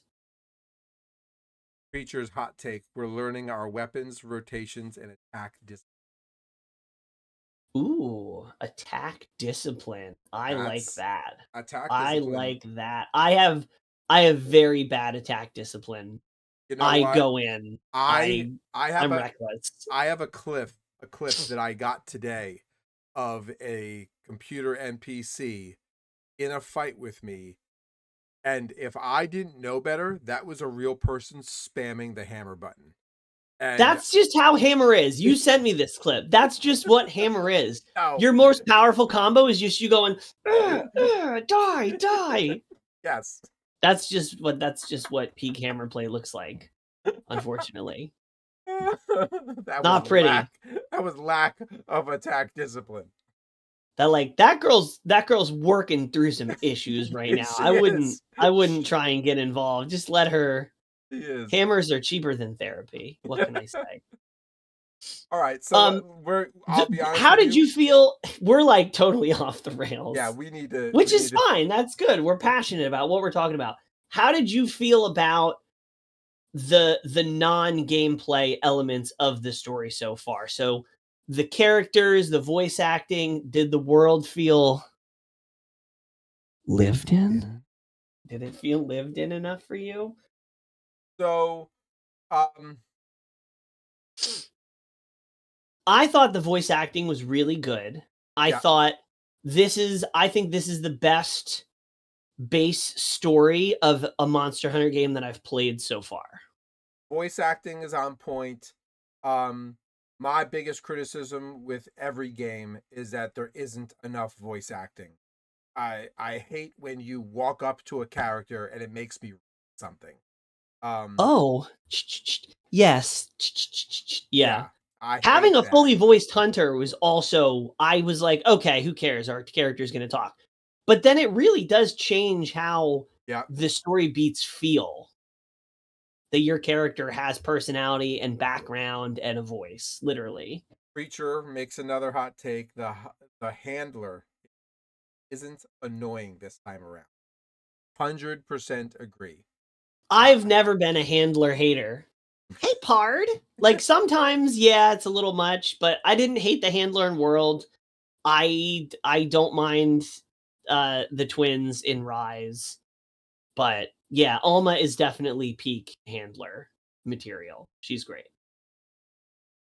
Creature's hot take: we're learning our weapons, rotations, and attack discipline. Ooh, attack discipline. I like That's that. attack I discipline. like that. I have very bad attack discipline. You know I what? go in. I I I have I'm a reckless. I have a clip that I got today of a computer NPC in a fight with me. And if I didn't know better, that was a real person spamming the hammer button. And That's just how Hammer is. You sent me this clip. That's just what Hammer is. no, Your most powerful combo is just you going, die, die. yes, That's just what peak Hammer play looks like, unfortunately. that was Not pretty. lack of attack discipline. That girl's working through some issues right now. She I wouldn't is. I wouldn't try and get involved. Just let her. She is. Hammers are cheaper than therapy. What can I say? All right, so Um, I'll be honest how with did you. you feel? We're like totally off the Yeah, rails, we need to. which We need is to. fine. That's good. We're passionate about what we're talking about. How did you feel about the non-gameplay elements of the story so far? So the characters, the voice acting, did the world feel lived in? Did it feel lived in enough for you? So, um, I thought the voice acting was really good. yeah, I think this is the best base story of a Monster Hunter game that I've played so far. voice acting is on point. Um, my biggest criticism with every game is that there isn't enough voice acting. I hate when you walk up to a character and it makes me something. Um, Oh, yes. Yeah. yeah, I Having hate a that. fully voiced hunter was also, I was like, okay, who cares? Our character's going to talk. But then it really does change how Yeah, the story beats feel. That your character has personality and background and a voice, literally. Preacher makes another hot take. The handler isn't annoying this time around. 100% agree. I've never been a handler hater. Hey, Pard. Like sometimes, yeah, it's a little much, but I didn't hate the handler in World. I don't mind the twins in Rise, but yeah, Alma is definitely peak handler material. She's great.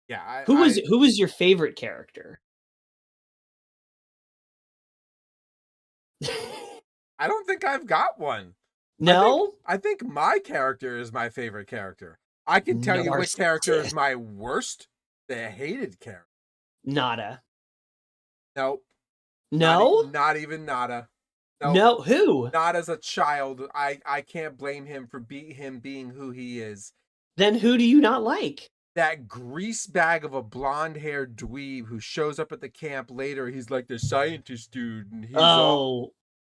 Yeah, Who was your favorite character? I don't think I've got one. No? I think my character is my favorite character. I can tell you which character is Narcissist. my worst, the hated character. Nada. Nope. No? Not even Nada. Nope. No. Who? Not as a child. I can't blame him for him being who he is. Then who do you not like? That grease bag of a blonde-haired dweeb who shows up at the camp later. He's like the scientist dude, and he's all,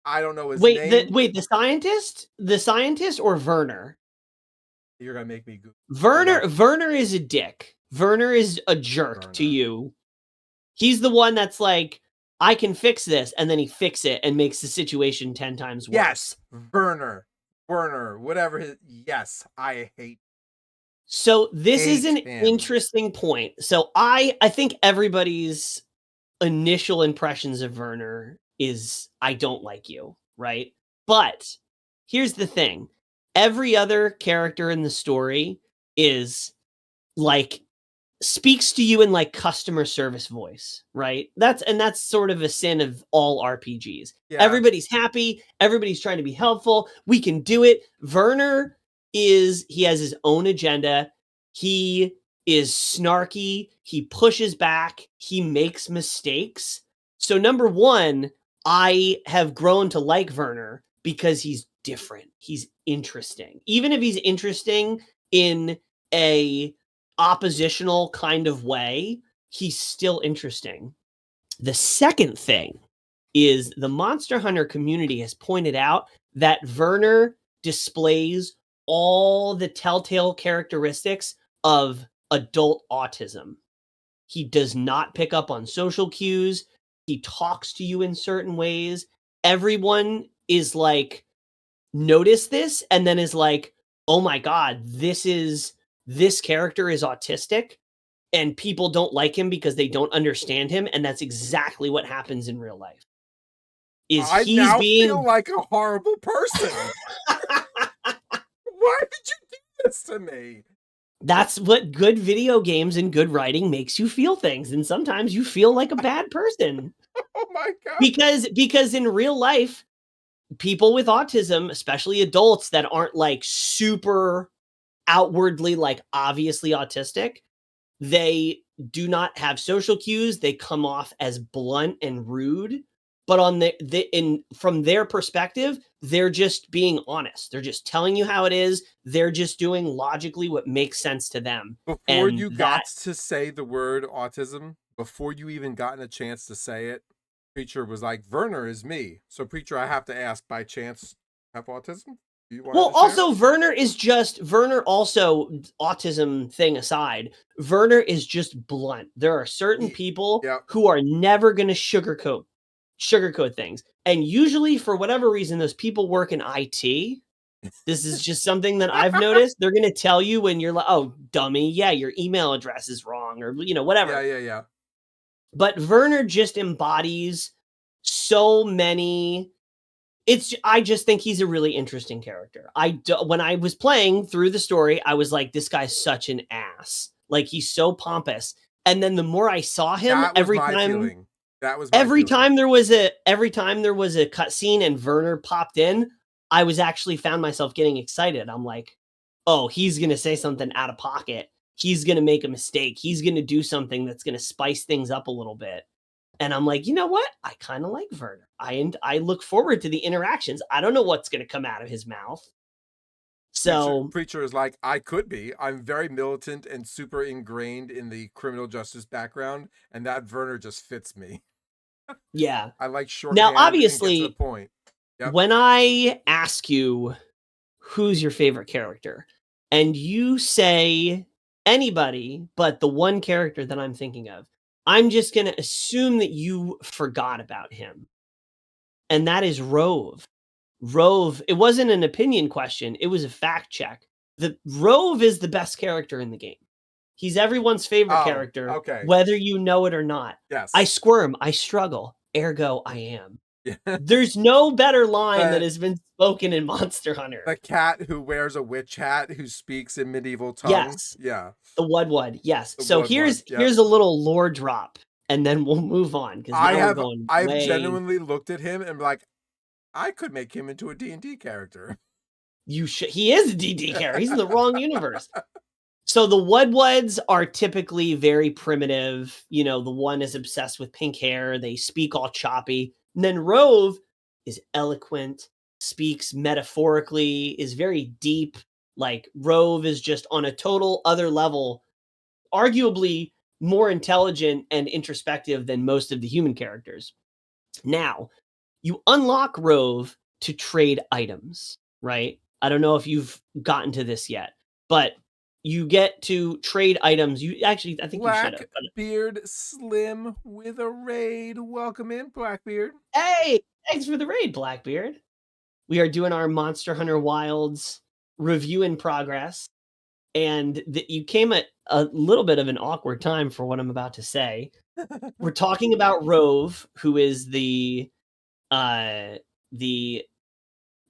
I don't know his name. The scientist? The scientist or Werner? You're gonna make me go. Werner is a dick. Werner is a jerk to you. He's the one that's like, I can fix this, and then he fixes it and makes the situation 10 times worse. Yes, Werner, whatever his. Yes, I hate. So this is an interesting point. So I think everybody's initial impressions of Werner is, I don't like you, right? But here's the thing. Every other character in the story is like, speaks to you in like customer service voice, right? That's sort of a sin of all RPGs. Yeah. Everybody's happy. Everybody's trying to be helpful. We can do it. Werner he has his own agenda. He is snarky. He pushes back. He makes mistakes. So number one, I have grown to like Werner because he's different. He's interesting. Even if he's interesting in a oppositional kind of way, he's still interesting. The second thing is the Monster Hunter community has pointed out that Werner displays all the telltale characteristics of adult autism. He does not pick up on social cues. He talks to you in certain ways. Everyone is like, notice this, and then is like, oh my God, this character is autistic, and people don't like him because they don't understand him, and that's exactly what happens in real life. I now feel like a horrible person. Why did you do this to me? That's what good video games and good writing makes you feel things, and sometimes you feel like a bad person. Oh my God. Because in real life, people with autism, especially adults that aren't like super outwardly like obviously autistic, they do not have social cues. They come off as blunt and rude, but from their perspective, they're just being honest. They're just telling you how it is. They're just doing logically what makes sense to them. Before you got to say the word autism, before you even gotten a chance to say it, Preacher was like, Werner is me. So Preacher, I have to ask, by chance, have autism? Well, also Werner also, autism thing aside, Werner is just blunt. There are certain people who are never going to sugarcoat things. And usually for whatever reason, those people work in IT. This is just something that I've noticed. They're going to tell you when you're like, oh, dummy. Yeah, your email address is wrong, or, whatever. Yeah. But Werner just embodies so many. I just think he's a really interesting character. When I was playing through the story, I was like, this guy's such an ass. Like, he's so pompous. And then the more I saw him, every time there was a cutscene and Werner popped in, I was actually found myself getting excited. I'm like, oh, he's going to say something out of pocket. He's going to make a mistake. He's going to do something that's going to spice things up a little bit. And I'm like, you know what? I kind of like Werner. I look forward to the interactions. I don't know what's going to come out of his mouth. So Preacher is like, I could be. I'm very militant and super ingrained in the criminal justice background, and that Werner just fits me. Yeah. I like short. Now, obviously, and get to the point. Yep. When I ask you who's your favorite character, and you say anybody but the one character that I'm thinking of, I'm just going to assume that you forgot about him. And that is Rove. Rove, it wasn't an opinion question. It was a fact check. Rove is the best character in the game. He's everyone's favorite character, whether you know it or not. Yes. I squirm. I struggle. Ergo, I am. There's no better line that has been spoken in Monster Hunter. The cat who wears a witch hat who speaks in medieval tongue. Yes. Yeah. The Wudwud. Yes. So here's a little lore drop, and then we'll move on. I've genuinely looked at him and like, I could make him into a D&D character. He is a DD character. He's in the wrong universe. So the Wudwuds are typically very primitive. You know, the one is obsessed with pink hair. They speak all choppy. And then Rove is eloquent, speaks metaphorically, is very deep. Like Rove is just on a total other level, arguably more intelligent and introspective than most of the human characters. Now, you unlock Rove to trade items, right? I don't know if you've gotten to this yet, but you get to trade items. You actually, I think you should have. Blackbeard Slim with a raid. Welcome in, Blackbeard. Hey, thanks for the raid, Blackbeard. We are doing our Monster Hunter Wilds review in progress. And you came at a little bit of an awkward time for what I'm about to say. We're talking about Rove, who is the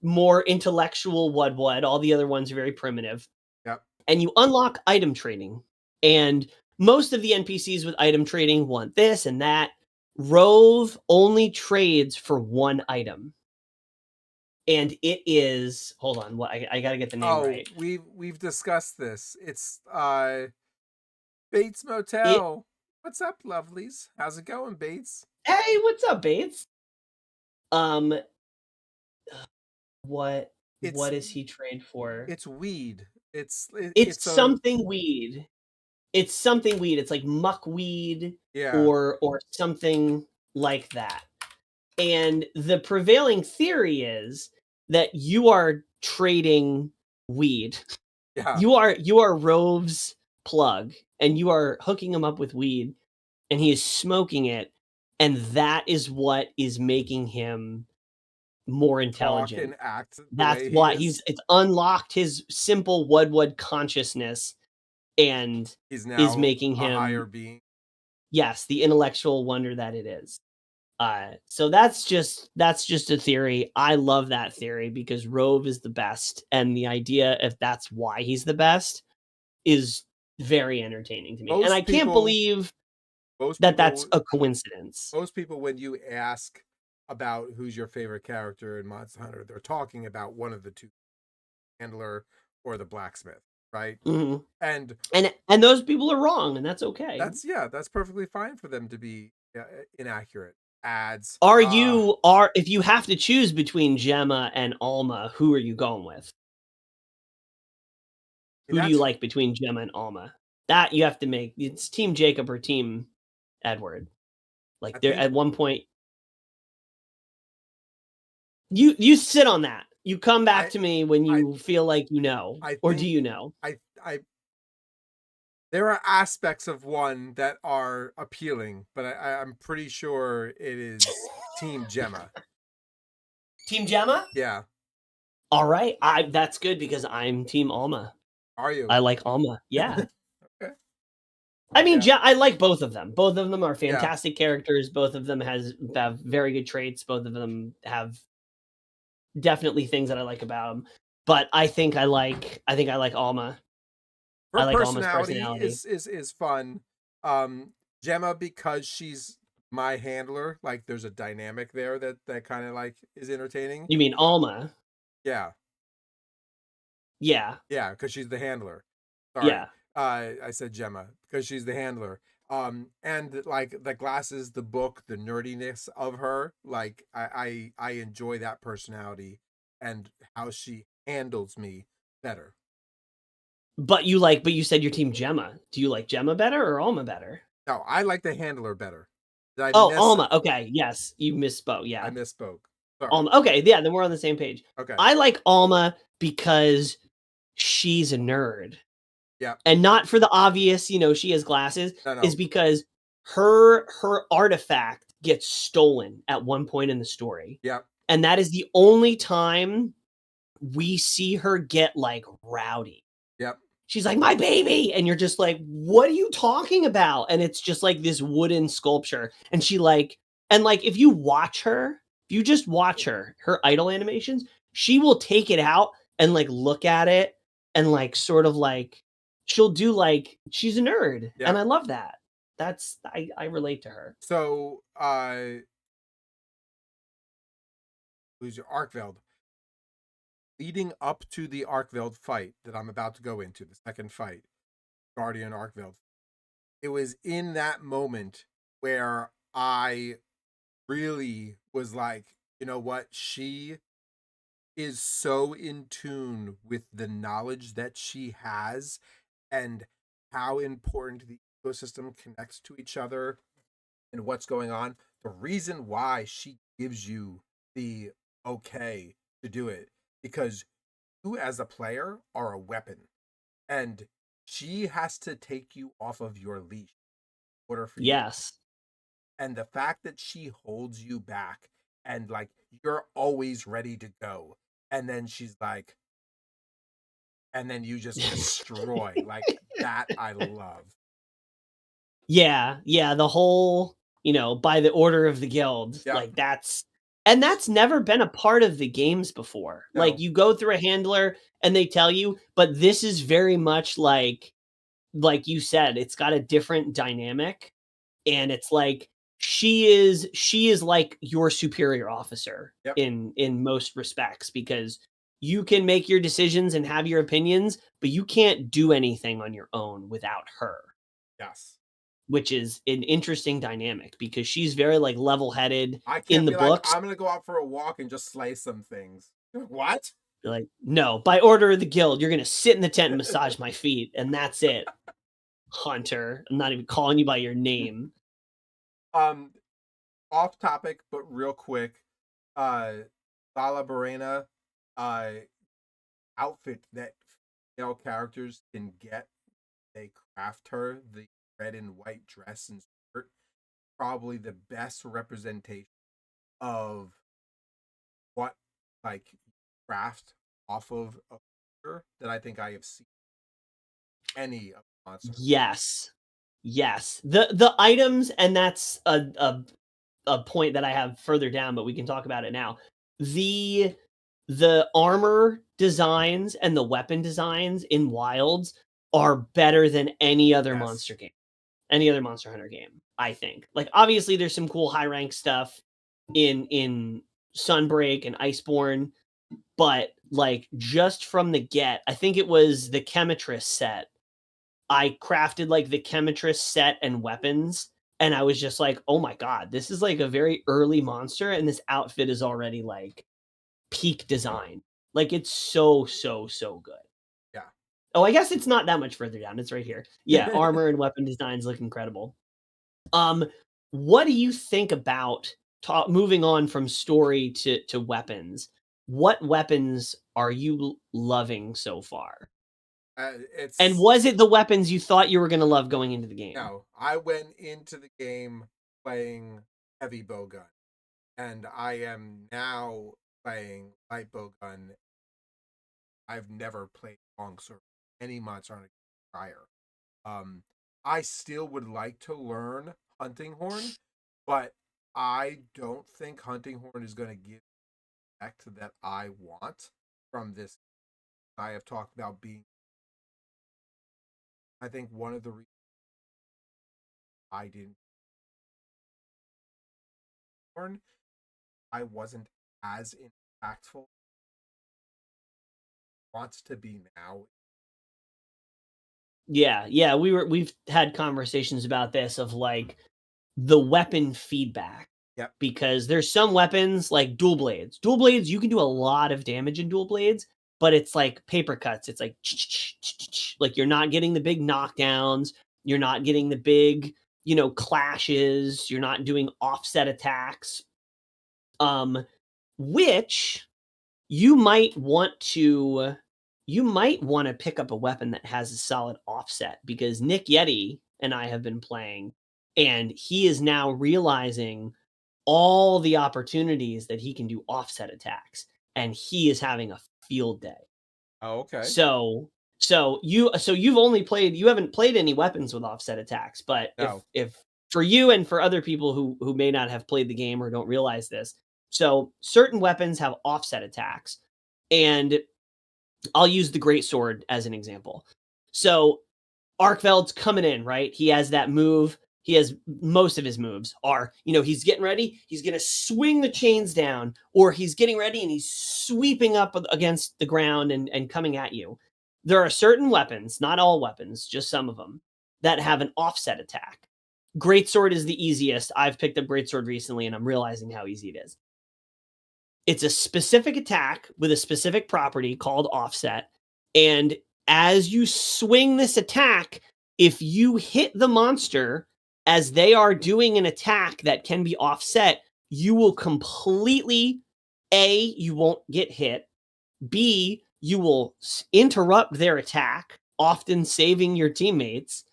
more intellectual Wudwud. All the other ones are very primitive. Yep. And you unlock item trading. And most of the NPCs with item trading want this and that. Rove only trades for one item. And it is, hold on, what I gotta get the name right. We've discussed this. It's Bates Motel. What's up, lovelies? How's it going, Bates? Hey, what's up, Bates? What does he trade for? It's weed. It's something weed. It's something weed. It's like muckweed, or something like that. And the prevailing theory is that you are trading weed. Yeah. You are Rove's plug, and you are hooking him up with weed, and he is smoking it, and that is what is making him more intelligent. Talk and act. That's why it's unlocked his simple Wudwud consciousness, and he's now is making him a higher being. Yes, the intellectual wonder that it is. So that's just a theory. I love that theory because Rove is the best, and the idea if that's why he's the best is very entertaining to me. And I can't believe that that's a coincidence. Most people, when you ask about who's your favorite character in Monster Hunter, they're talking about one of the two, handler or the blacksmith, right? Mm-hmm. And those people are wrong, and that's okay. That's perfectly fine for them to be inaccurate. Ads. If you have to choose between Gemma and Alma, who are you going with? Who do you like between Gemma and Alma? That you have to make. It's Team Jacob or Team Edward. Like there at one point, you sit on that. You come back to me when you feel like you know, or do you know? There are aspects of one that are appealing, but I'm pretty sure it is Team Gemma. Team Gemma? Yeah. All right. That's good because I'm Team Alma. Are you? I like Alma. Yeah. Okay. I mean, I like both of them. Both of them are fantastic characters. Both of them have very good traits. Both of them have definitely things that I like about them. But I think I like Alma. Her personality is fun. Gemma, because she's my handler, like there's a dynamic there that kind of like is entertaining. You mean Alma? Yeah. Yeah. Yeah, because she's the handler. Sorry. Yeah. I said Gemma because she's the handler. And like the glasses, the book, the nerdiness of her, like I enjoy that personality and how she handles me better. But you said your Team Gemma. Do you like Gemma better or Alma better? No, I like the handler better. Alma. Okay, yes, you misspoke. Yeah, I misspoke. Sorry. Alma. Okay, yeah, then we're on the same page. Okay. I like Alma because she's a nerd. Yeah. And not for the obvious, she has glasses. No. Is because her artifact gets stolen at one point in the story. Yeah. And that is the only time we see her get like rowdy. Yep. She's like, my baby. And you're just like, what are you talking about? And it's just like this wooden sculpture. And if you just watch her idle animations, she will take it out and like look at it and like sort of like, she'll do like, she's a nerd. Yep. And I love that. I relate to her. So, who's your Arkveld? leading up to the Arkveld fight that I'm about to go into, the second fight, Guardian Arkveld, it was in that moment where I really was like, you know what? She is so in tune with the knowledge that she has and how important the ecosystem connects to each other and what's going on. The reason why she gives you the okay to do it, because you as a player are a weapon, and she has to take you off of your leash in order for you. Yes. And the fact that she holds you back and like you're always ready to go, and then she's like, and then you just destroy, like, that I love. Yeah, yeah, the whole, by the order of the guild, Yeah. like that's never been a part of the games before. Like No. you go through a handler and they tell you, but this is very much like you said, it's got a different dynamic, and it's like she is like your superior officer Yep. in most respects, because you can make your decisions and have your opinions, but you can't do anything on your own without her, Yes. which is an interesting dynamic because she's very like level-headed I in can't the be like, books. I'm gonna go out for a walk and just slay some things. What? Like, no, by order of the guild, you're gonna sit in the tent and massage my feet, and that's it, Hunter. I'm not even calling you by your name. um, Off topic, but real quick. Uh, Lala Barrena, uh, outfit that female characters can get. They craft her the red and white dress and skirt. Probably the best representation of what like craft off of a character that I think I have seen any of the monster. Yes. Yes. The items, and that's a point that I have further down, but we can talk about it now. The the armor designs and the weapon designs in Wilds are better than any other Yes. monster game. Any other Monster Hunter game, I think. Like obviously there's some cool high rank stuff in Sunbreak and Iceborne, but like just from the get, I think it was the Chemitress set. I crafted like the Chemitress set and weapons, and I was just like, "Oh my god, this is like a very early monster and this outfit is already like peak design." Like it's so so so good. Yeah. Oh, I guess it's not that much further down. It's right here. Yeah, armor and weapon designs look incredible. Um, what do you think about moving on from story to weapons? What weapons are you loving so far? And It's was it the weapons you thought you were going to love going into the game? no. I went into the game playing heavy bowgun, and I am now playing light bowgun. I've never played longsword any monster hunter prior. Um, I still would like to learn hunting horn, but I don't think hunting horn is going to give the effect that I want from this. I have talked about being. I think one of the reasons I didn't horn, I wasn't as impactful. Wants to be now. Yeah, yeah, we've had conversations about this of like the weapon feedback, Yep. because there's some weapons like dual blades. Dual blades, you can do a lot of damage in dual blades, but it's like paper cuts. It's like like you're not getting the big knockdowns, you're not getting the big, clashes, you're not doing offset attacks. Um which you might want to pick up a weapon that has a solid offset, because Nick Yeti and I have been playing, and he is now realizing all the opportunities that he can do offset attacks, and he is having a field day. Oh, okay. So you haven't played any weapons with offset attacks, but if No. if for you and for other people who may not have played the game or don't realize this, so certain weapons have offset attacks, and I'll use the great sword as an example. So Arkveld's coming in, right? He has that move. most of his moves are, he's getting ready, he's going to swing the chains down, or he's getting ready and he's sweeping up against the ground and coming at you. There are certain weapons, not all weapons, just some of them, that have an offset attack. Greatsword is the easiest. I've picked up Greatsword recently and I'm realizing how easy it is. It's a specific attack with a specific property called offset. And as you swing this attack, if you hit the monster as they are doing an attack that can be offset, you will completely, A, you won't get hit. B, you will interrupt their attack, often saving your teammates,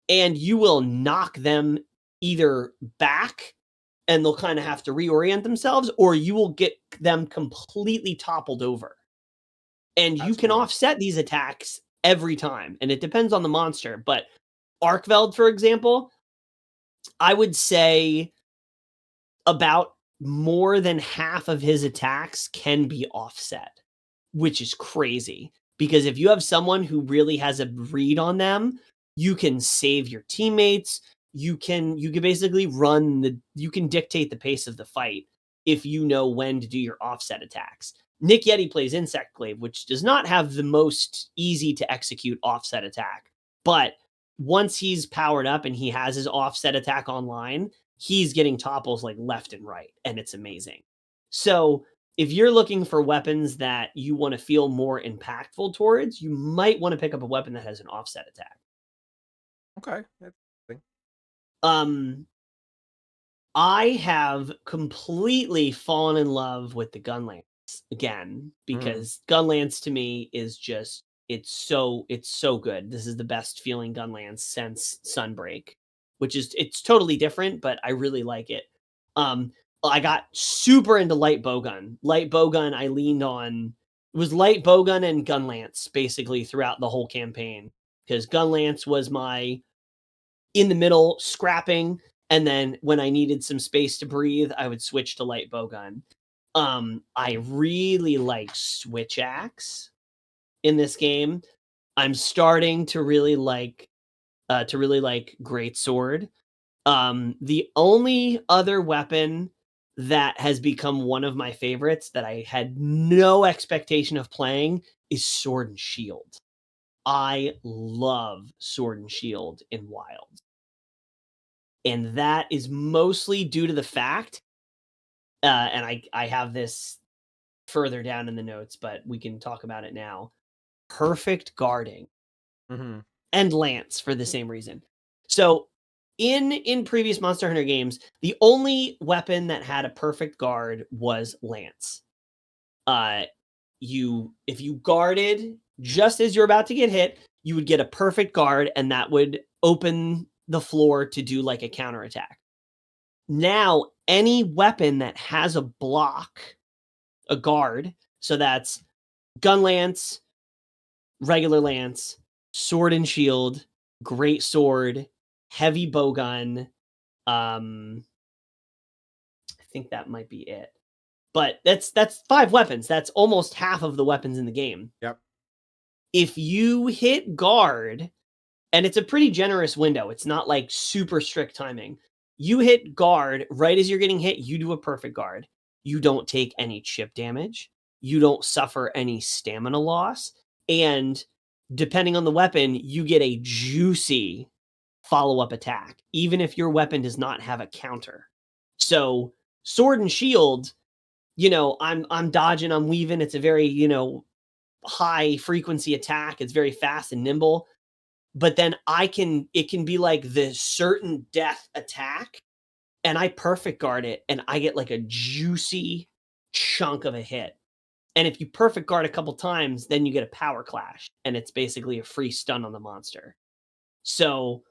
and you will knock them either back and they'll kind of have to reorient themselves, or you will get them completely toppled over. And you can offset these attacks every time, and it depends on the monster. But Arkveld, for example, I would say about more than half of his attacks can be offset, which is crazy. Because if you have someone who really has a read on them, you can save your teammates. You can basically you can dictate the pace of the fight if you know when to do your offset attacks. Nick Yeti plays Insect Glaive, which does not have the most easy to execute offset attack. But once he's powered up and he has his offset attack online, he's getting topples like left and right, and it's amazing. So if you're looking for weapons that you want to feel more impactful towards, you might want to pick up a weapon that has an offset attack. Okay. That's interesting. I have completely fallen in love with the Gunlance again, because Gunlance to me is just it's so good. This is the best feeling Gunlance since Sunbreak, which is it's totally different, but I really like it. I got super into light bowgun. Light bowgun I leaned on, it was light bowgun and Gunlance basically throughout the whole campaign, because Gunlance was my in the middle scrapping, and then when I needed some space to breathe, I would switch to light bowgun. I really like switch axe in this game. I'm starting to really like great sword. The only other weapon that has become one of my favorites that I had no expectation of playing is sword and shield. I love sword and shield in Wild. And that is mostly due to the fact, and I have this further down in the notes, but we can talk about it now. Perfect guarding and lance for the same reason. So in previous Monster Hunter games, the only weapon that had a perfect guard was lance. If you guarded just as you're about to get hit, you would get a perfect guard, and that would open the floor to do like a counterattack. Now, any weapon that has a block, a guard, so that's gun lance, regular lance, sword and shield, great sword, heavy bowgun. I think that might be it. But that's 5 weapons. That's almost half of the weapons in the game. Yep. If you hit guard, and it's a pretty generous window, it's not like super strict timing. You hit guard right as you're getting hit, you do a perfect guard. You don't take any chip damage. You don't suffer any stamina loss. And depending on the weapon, you get a juicy follow-up attack, even if your weapon does not have a counter. So sword and shield, I'm dodging, I'm weaving. It's a very, high frequency attack. It's very fast and nimble. But then it can be like the certain death attack, and I perfect guard it, and I get like a juicy chunk of a hit. And if you perfect guard a couple times, then you get a power clash, and it's basically a free stun on the monster. So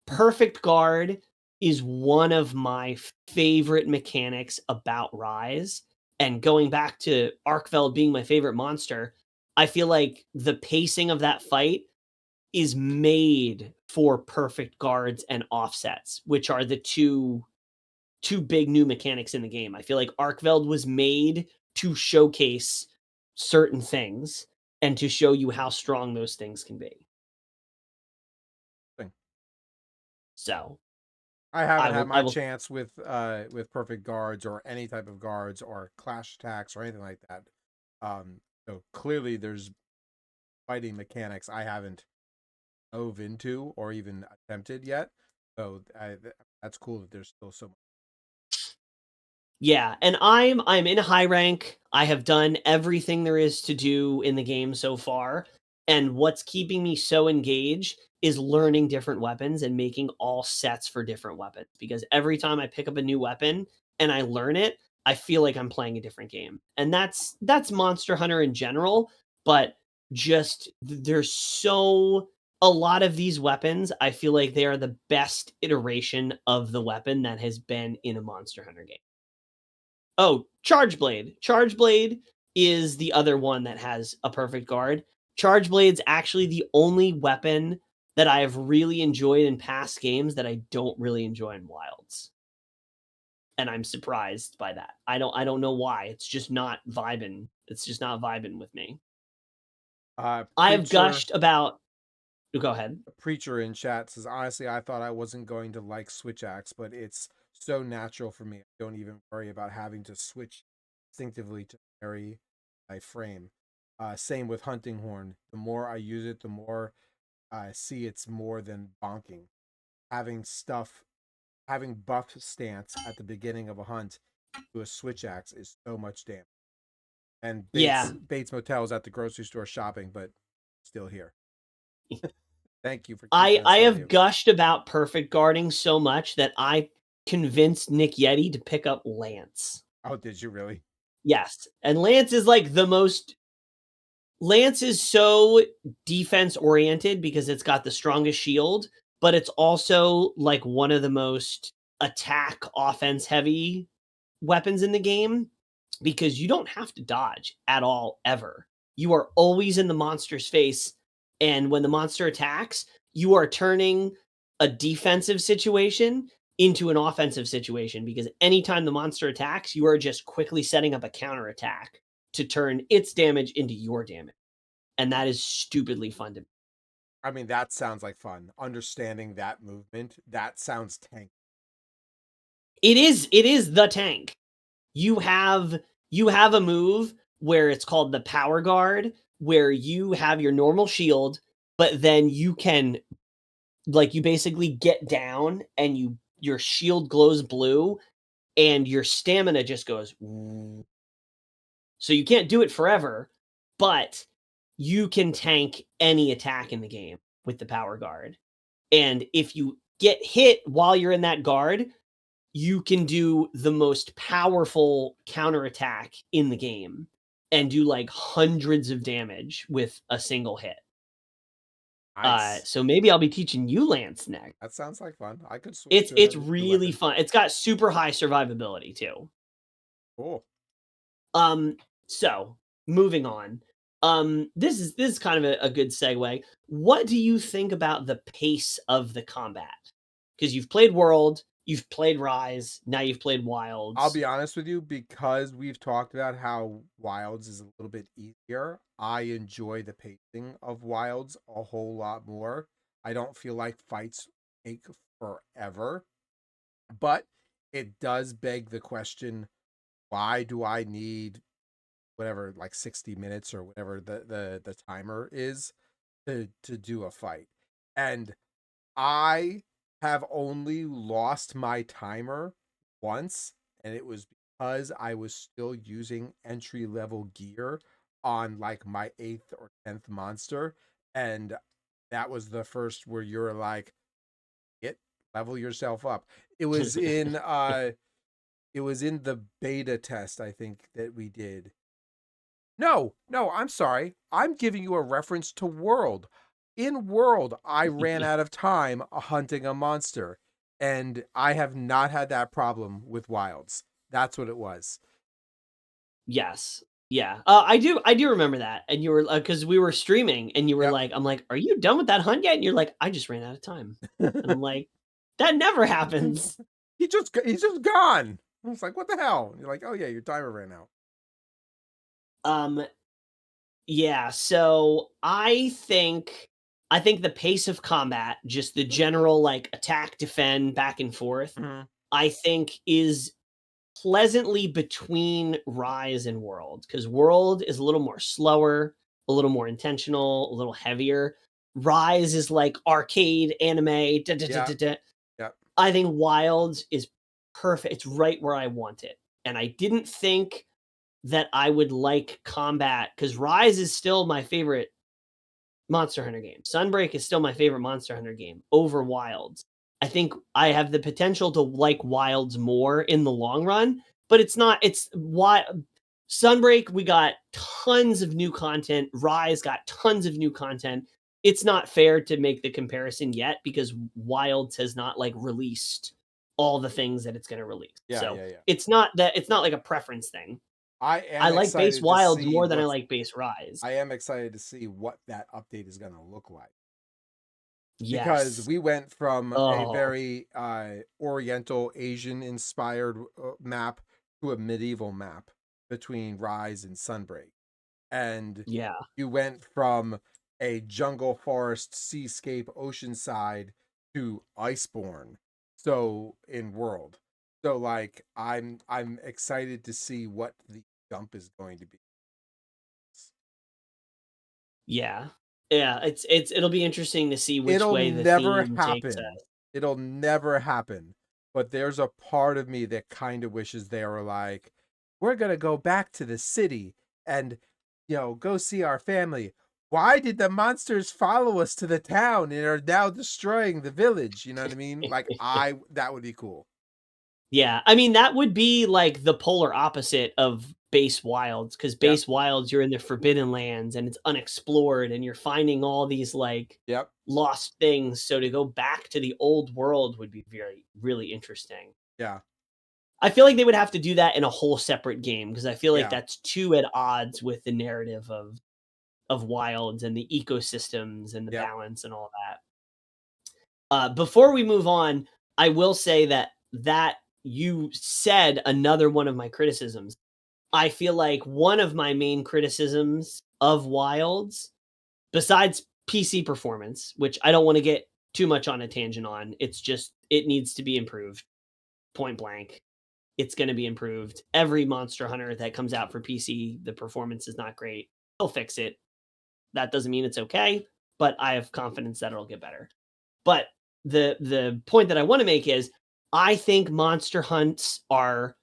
perfect guard is one of my favorite mechanics about Rise. And going back to Arkveld being my favorite monster, I feel like the pacing of that fight is made for perfect guards and offsets, which are the two big new mechanics in the game. I feel like Arkveld was made to showcase certain things and to show you how strong those things can be. So I haven't had I my will. chance with perfect guards or any type of guards or clash attacks or anything like that. So clearly there's fighting mechanics I haven't dove into or even attempted yet. So that's cool that there's still so much. Yeah, and I'm in high rank. I have done everything there is to do in the game so far, and what's keeping me so engaged is learning different weapons and making all sets for different weapons, because every time I pick up a new weapon and I learn it, I feel like I'm playing a different game. And that's Monster Hunter in general, but just there's so a lot of these weapons, I feel like they are the best iteration of the weapon that has been in a Monster Hunter game. Oh, Charge Blade. Charge Blade is the other one that has a perfect guard. Charge Blade's actually the only weapon that I have really enjoyed in past games that I don't really enjoy in Wilds. And I'm surprised by that. I don't know why. It's just not vibing. It's just not vibing with me. I have Preacher gushed about go ahead. Preacher in chat says, honestly, I thought I wasn't going to like switch axe, but it's so natural for me. I don't even worry about having to switch instinctively to vary my frame. Same with hunting horn. The more I use it, the more I see it's more than bonking. Having stuff, having buff stance at the beginning of a hunt to a switch axe is so much damage. And Yeah. Bates Motel is at the grocery store shopping, but still here. Thank you for I keeping us I have safe. gushed about perfect guarding so much that I convinced Nick Yeti to pick up Lance. Oh, did you really? Yes. And Lance is like the most Lance is so defense oriented because it's got the strongest shield, but it's also like one of the most attack offense heavy weapons in the game because you don't have to dodge at all ever. You are always in the monster's face, and when the monster attacks, you are turning a defensive situation into an offensive situation because anytime the monster attacks, you are just quickly setting up a counter attack to turn its damage into your damage. And that is stupidly fun to me. I mean, that sounds like fun. Understanding that movement, that sounds tank. It is the tank. You have you have a move where it's called the power guard, where you have your normal shield, but then you can like you basically get down and your shield glows blue and your stamina just goes so you can't do it forever, but you can tank any attack in the game with the power guard. And if you get hit while you're in that guard, you can do the most powerful counterattack in the game and do like hundreds of damage with a single hit. Nice. So maybe I'll be teaching you Lance next. That sounds like fun. I could switch It's to it's a new really weapon. fun. It's got super high survivability too. Cool. Um, so moving on. This is kind of a good segue. What do you think about the pace of the combat? Because you've played World, you've played Rise, now you've played I'll Wilds. be honest with you, because we've talked about how Wilds is a little bit easier. I enjoy the pacing of Wilds a whole lot more. I don't feel like fights take forever, but it does beg the question, why do I need whatever, like 60 minutes or whatever the timer is to do a fight? And I have only lost my timer once, and it was because I was still using entry level gear on like my 8th or 10th monster. And that was the first where you're like, it level yourself up. It was in it was in the beta test, I think, that we did. No, I'm sorry. I'm giving you a reference to World. In World, I ran out of time hunting a monster, and I have not had that problem with Wilds. That's what it was. Yes. Yeah. I do remember that. And you were because we were streaming and you were Yep. like, I'm like, are you done with that hunt yet? And you're like, I just ran out of time. And I'm like, that never happens. He's just gone. I was like, what the hell? And you're like, oh yeah, your timer ran out. Um, yeah, so I think I think the pace of combat, just the general like attack, defend, back and forth, I think is pleasantly between Rise and World, because World is a little more slower, a little more intentional, a little heavier. Rise is like arcade anime. Yeah. I think Wilds is perfect. It's right where I want it. And I didn't think that I would like combat, because Rise is still my favorite Monster Hunter game. Sunbreak is still my favorite Monster Hunter game over Wilds. I think I have the potential to like Wilds more in the long run, but it's not. It's why Sunbreak, we got tons of new content. Rise got tons of new content. It's not fair to make the comparison yet because Wilds has not like released all the things that it's going to release. So it's not like a preference thing. I I am like base excited to Wilds see more than I what's like base Rise. I am excited to see what that update is going to look like. Because Yes. we went from a Oh, very Oriental Asian inspired map to a medieval map between Rise and Sunbreak. And yeah. you went from a jungle, forest, seascape, oceanside to Iceborne. So in World. So like I'm excited to see what the jump is going to be. Yeah. Yeah, it'll be interesting to see which It'll way the never theme takes happen. us. It'll never happen. But there's a part of me that kind of wishes they were like, we're going to go back to the city and, go see our family. Why did the monsters follow us to the town and are now destroying the village? You know what I mean? Like, that would be cool. Yeah, I mean, that would be like the polar opposite of base Wilds, because Yep. base Wilds, you're in the Forbidden Lands and it's unexplored and you're finding all these like Yep. lost things. So to go back to the old world would be really interesting. Yeah. I feel like they would have to do that in a whole separate game because I feel like Yeah. that's too at odds with the narrative of Wilds and the ecosystems and the Yep. balance and all that. Before we move on, I will say that you said another one of my criticisms. I feel like one of my main criticisms of Wilds, besides PC performance, which I don't want to get too much on a tangent on, it's just it needs to be improved. Point blank. It's going to be improved. Every Monster Hunter that comes out for PC, the performance is not great. They'll fix it. That doesn't mean it's okay, but I have confidence that it'll get better. But the point that I want to make is I think monster hunts are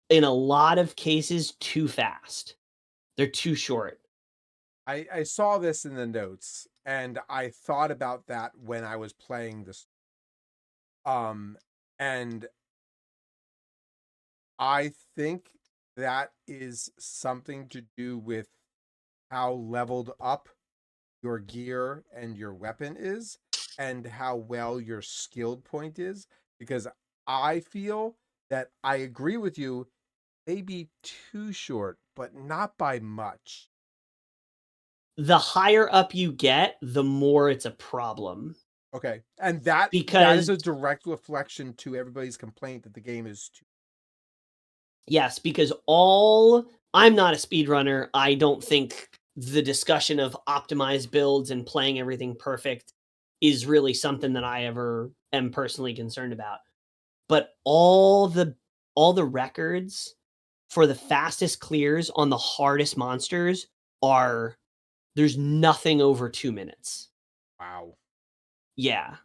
in a lot of cases too fast. They're too short. I saw this in the notes and I thought about that when I was playing this. And I think that is something to do with how leveled up your gear and your weapon is and how well your skilled point is. Because I feel that I agree with you, maybe too short, but not by much. The higher up you get, the more it's a problem. Okay. And that is Because a direct reflection to everybody's complaint that the game is too. yes, because I'm not a speedrunner. I don't think the discussion of optimized builds and playing everything perfect is really something that I ever am personally concerned about. But all the records for the fastest clears on the hardest monsters are there's nothing over 2 minutes. Wow. Yeah.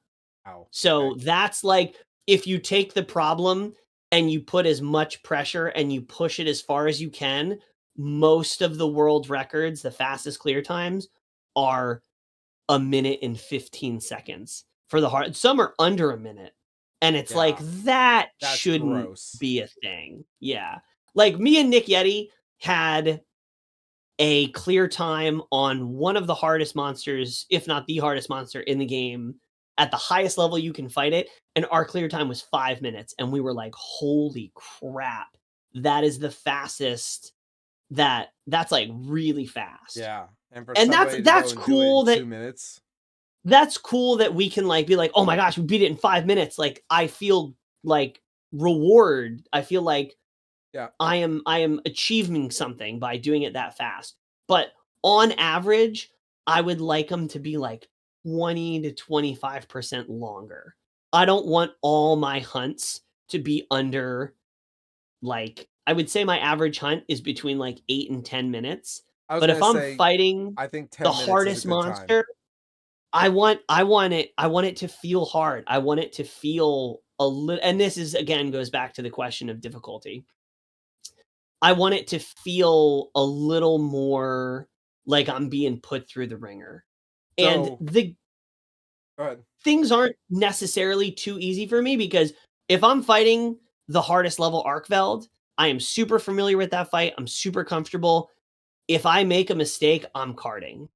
Wow. So Okay. that's like if you take the problem and you put as much pressure and you push it as far as you can, most of the world records, the fastest clear times are a minute and 15 seconds for the hard. Some are under a minute. And it's like Yeah. that That's shouldn't gross. be a thing. Yeah. Like me and Nick Yeti had a clear time on one of the hardest monsters, if not the hardest monster in the game, at the highest level you can fight it, and our clear time was 5 minutes, and we were like, "Holy crap. That is the fastest that's, like, really fast." Yeah. And for And somebody to go and do it in 2 minutes. that's cool that we can, like, be like, "Oh my gosh, we beat it in 5 minutes." Like, I feel, like, reward. I feel like Yeah. I am achieving something by doing it that fast. But on average, I would like them to be like 20 to 25% longer. I don't want all my hunts to be under, like, I would say my average hunt is between like 8 and 10 minutes. I was But gonna if I'm say, fighting I think the 10 minutes is a hardest good time. monster, I want it to feel hard. I want it to feel a little, and this is again goes back to the question of difficulty. I want it to feel a little more like I'm being put through the ringer. And So, the go ahead. things aren't necessarily too easy for me because if I'm fighting the hardest level Arkveld, I am super familiar with that fight. I'm super comfortable. If I make a mistake, I'm carding.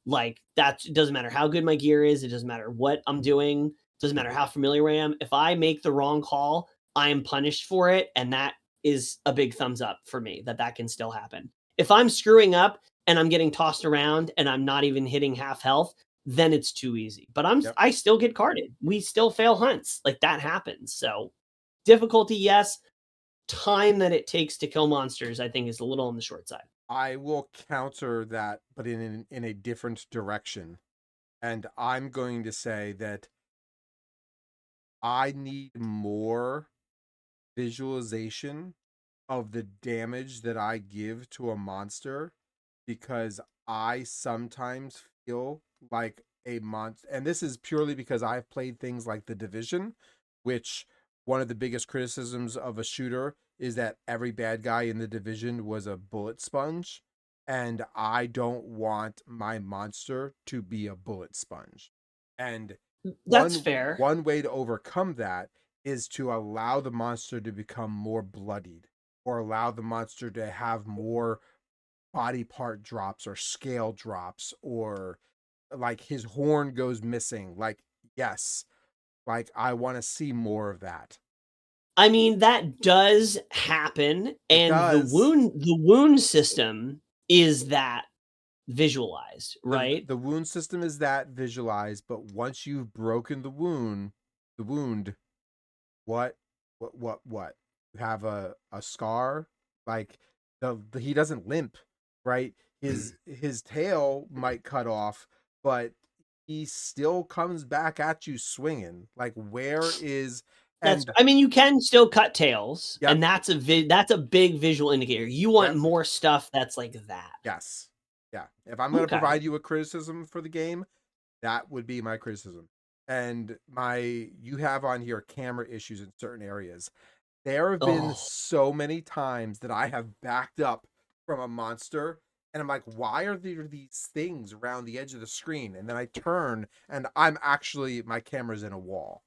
Like, that doesn't matter how good my gear is, it doesn't matter what I'm doing, doesn't matter how familiar I am. If I make the wrong call, I am punished for it, and that is a big thumbs up for me that that can still happen. If I'm screwing up and I'm getting tossed around and I'm not even hitting half health, then it's too easy. But Yep. I still get carded. We still fail hunts. Like, that happens. So, difficulty, yes. Time that it takes to kill monsters, I think, is a little on the short side. I will counter that, but in a different direction. And I'm going to say that I need more visualization of the damage that I give to a monster, because I sometimes feel like a monster, and this is purely because I've played things like The Division, which one of the biggest criticisms of a shooter is that every bad guy in The Division was a bullet sponge, and I don't want my monster to be a bullet sponge. And That's fair. one way to overcome that is to allow the monster to become more bloodied, or allow the monster to have more body part drops or scale drops, or like his horn goes missing. Like, yes, like I want to see more of that. I mean, that does happen, It and does. the wound system is that visualized, right? The wound system is that visualized, but once you've broken the wound, what what you have a scar, like the he doesn't limp, right? His tail might cut off, but he still comes back at you swinging. Like, where is, That's and I mean, you can still cut tails, yep, and that's a big visual indicator. You want yep, more stuff that's like that. yes, yeah. If I'm going to Okay. provide you a criticism for the game, that would be my criticism. And my you have on here camera issues in certain areas. There have been Oh, so many times that I have backed up from a monster, and I'm like, why are there these things around the edge of the screen? And then I turn and I'm actually, my camera's in a wall.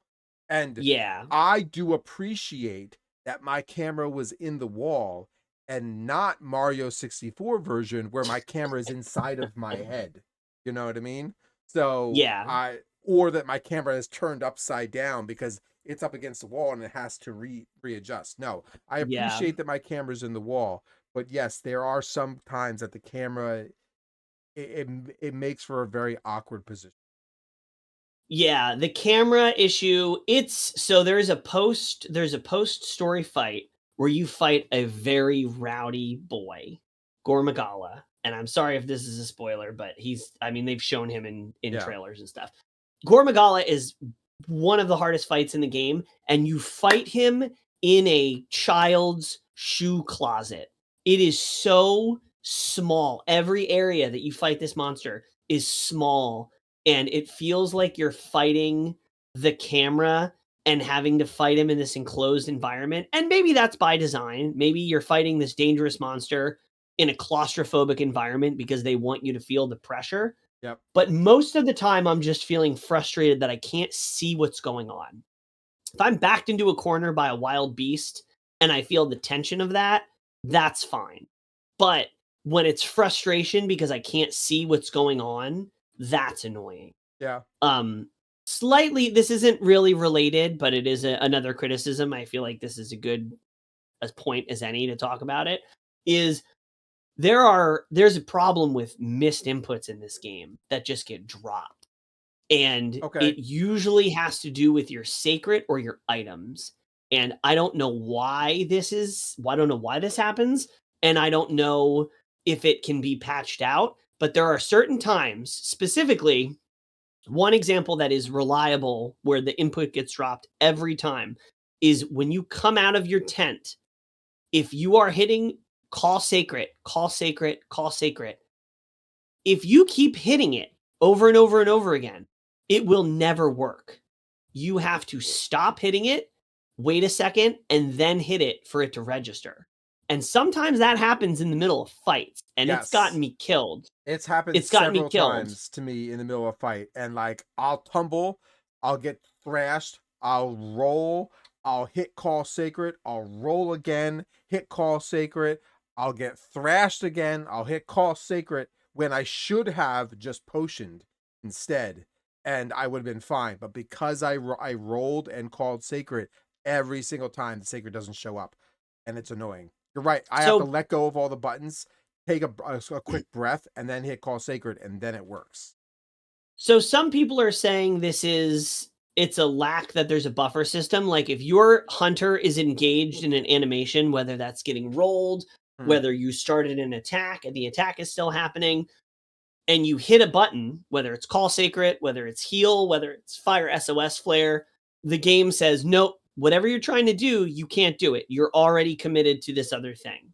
And yeah. I do appreciate that my camera was in the wall and not Mario 64 version where my camera is inside of my head. You know what I mean? So Yeah. or that my camera is turned upside down because it's up against the wall and it has to readjust. No, I Yeah. appreciate that my camera's in the wall, but yes, there are some times that the camera, it makes for a very awkward position. Yeah, the camera issue, it's so there's a post story fight where you fight a very rowdy boy, Gormagala. And I'm sorry if this is a spoiler, but he's I mean they've shown him in Yeah. trailers and stuff. Gormagala is one of the hardest fights in the game, and you fight him in a child's shoe closet. It is so small. Every area that you fight this monster is small, and it feels like you're fighting the camera and having to fight him in this enclosed environment. And maybe that's by design. Maybe you're fighting this dangerous monster in a claustrophobic environment because they want you to feel the pressure. Yep. But most of the time, I'm just feeling frustrated that I can't see what's going on. If I'm backed into a corner by a wild beast and I feel the tension of that, that's fine. But when it's frustration because I can't see what's going on, that's annoying. Yeah. Um, Slightly, this isn't really related, but it is another criticism. I feel like this is a good as point as any to talk about it. Is there's a problem with missed inputs in this game that just get dropped, and Okay. it usually has to do with your sacred or your items. And I don't know why this is. I don't know why this happens, and I don't know if it can be patched out. But there are certain times, specifically One example that is reliable where the input gets dropped every time is when you come out of your tent, if you are hitting call sacred, call sacred, call sacred, if you keep hitting it over and over and over again, it will never work. You have to stop hitting it, wait a second, and then hit it for it to register. And sometimes that happens in the middle of fights, and it's gotten Yes. me killed. It's happened It's gotten me several killed. times to me in the middle of a fight, and like I'll tumble, I'll get thrashed, I'll roll, I'll hit call sacred, I'll roll again, hit call sacred, I'll get thrashed again, I'll hit call sacred when I should have just potioned instead, and I would have been fine. But because I rolled and called sacred every single time, the sacred doesn't show up, and it's annoying. You're right. I have to So let go of all the buttons, take a quick breath, and then hit call sacred, and then it works. So some people are saying it's a lack that there's a buffer system. Like if your hunter is engaged in an animation, whether that's getting rolled, Hmm. whether you started an attack and the attack is still happening, and you hit a button, whether it's call sacred, whether it's heal, whether it's fire SOS flare, the game says, nope, whatever you're trying to do, you can't do it. You're already committed to this other thing.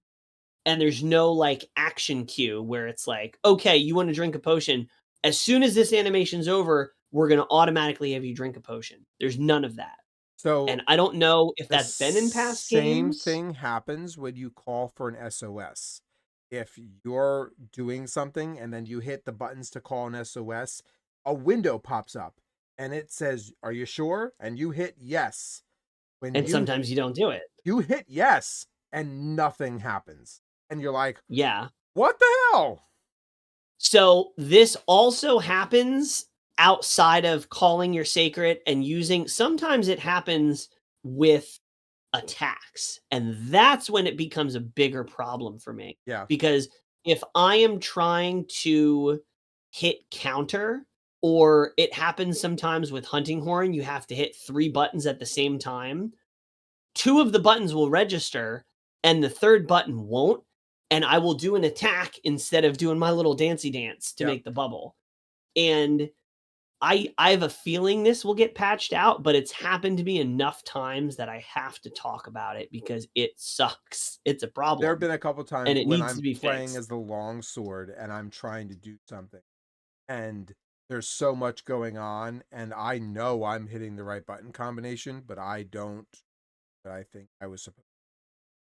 And there's no like action cue where it's like, okay, you want to drink a potion. As soon as this animation's over, we're going to automatically have you drink a potion. There's none of that. And So I don't know if the that's been in past same games. thing happens when you call for an SOS. If you're doing something and then you hit the buttons to call an SOS, a window pops up and it says, "Are you sure?" And you hit yes. When And sometimes you don't do it. you hit yes and nothing happens. And you're like, Yeah. "What the hell?" So this also happens outside of calling your sacred and using, sometimes it happens with attacks. And that's when it becomes a bigger problem for me. Yeah. Because if I am trying to hit counter, or it happens sometimes with hunting horn, you have to hit 3 buttons at the same time. 2 of the buttons will register and the 3rd button won't, and I will do an attack instead of doing my little dancey dance to Yep. make the bubble. And I have a feeling this will get patched out, but it's happened to me enough times that I have to talk about it because it sucks. It's a There have problem been a couple times and it when needs to I'm be playing fixed. as the long sword and I'm trying to do something, and there's so much going on, and I know I'm hitting the right button combination, but I don't. But I think I was supposed,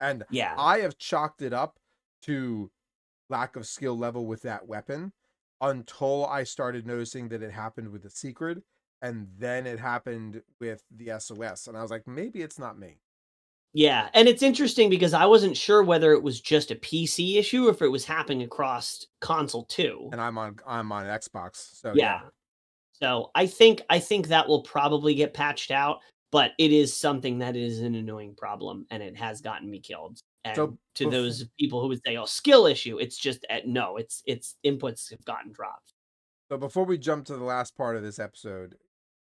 and Yeah. I have chalked it up to lack of skill level with that weapon until I started noticing that it happened with the secret, and then it happened with the SOS, and I was like, maybe it's not me. Yeah, and it's interesting because I wasn't sure whether it was just a PC issue or if it was happening across console too. And I'm on Xbox, so yeah. Yeah. So I think that will probably get patched out, but it is something that is an annoying problem, and it has gotten me killed. And So to before those people who would say, "Oh, skill issue," it's just no, it's inputs have gotten dropped. So before we jump to the last part of this episode,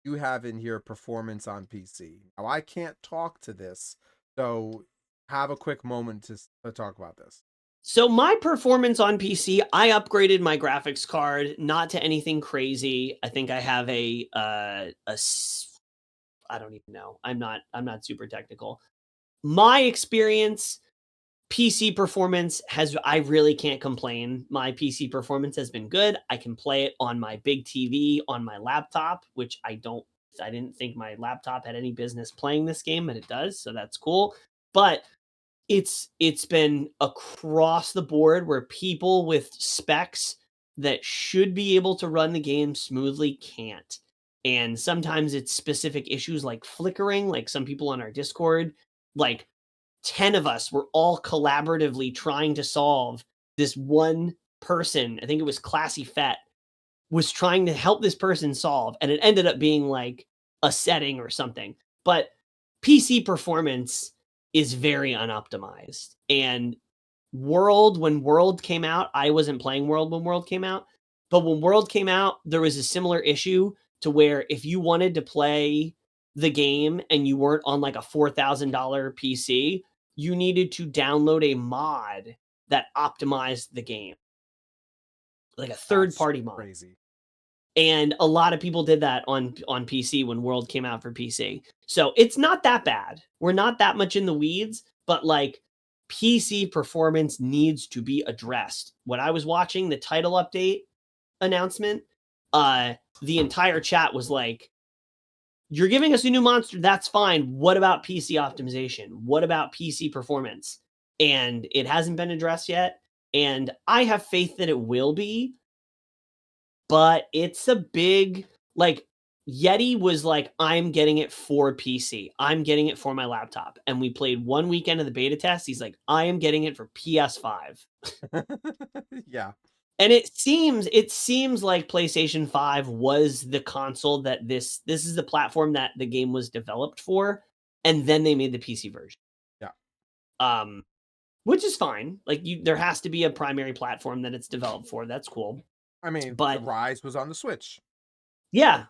you have in here performance on PC. Now I can't talk to this, so have a quick moment to talk about this. So my performance on PC, I upgraded my graphics card, not to anything crazy. I think I have I don't even know. I'm not super technical. My experience, PC performance has, I really can't complain. My PC performance has been good. I can play it on my big TV on my laptop, which I didn't think my laptop had any business playing this game, but it does, so that's cool. But it's been across the board where people with specs that should be able to run the game smoothly can't. And sometimes it's specific issues like flickering, like some people on our Discord, like 10 of us were all collaboratively trying to solve this one person. I think it was Classy Fet was trying to help this person solve, and it ended up being like a setting or something. But PC performance is very unoptimized. And when World came out, I wasn't playing World when World came out, but when World came out, there was a similar issue to where if you wanted to play the game and you weren't on like a $4,000 PC, you needed to download a mod that optimized the game, like a third That's party mod. crazy. And a lot of people did that on PC when World came out for PC. So it's not that bad. We're not that much in the weeds, but like PC performance needs to be addressed. When I was watching the title update announcement, the entire chat was like, "You're giving us a new monster, that's fine. What about PC optimization? What about PC performance?" And it hasn't been addressed yet. And I have faith that it will be, but it's a big, like, Yeti was like, "I'm getting it for PC. I'm getting it for my laptop." And we played one weekend of the beta test. He's like, "I am getting it for PS5." Yeah. And it seems like PlayStation 5 was the console that this is the platform that the game was developed for, and then they made the PC version. Yeah. Um, which is fine. Like, there has to be a primary platform that it's developed for. That's cool. I mean, the But Rise was on the Switch. yeah,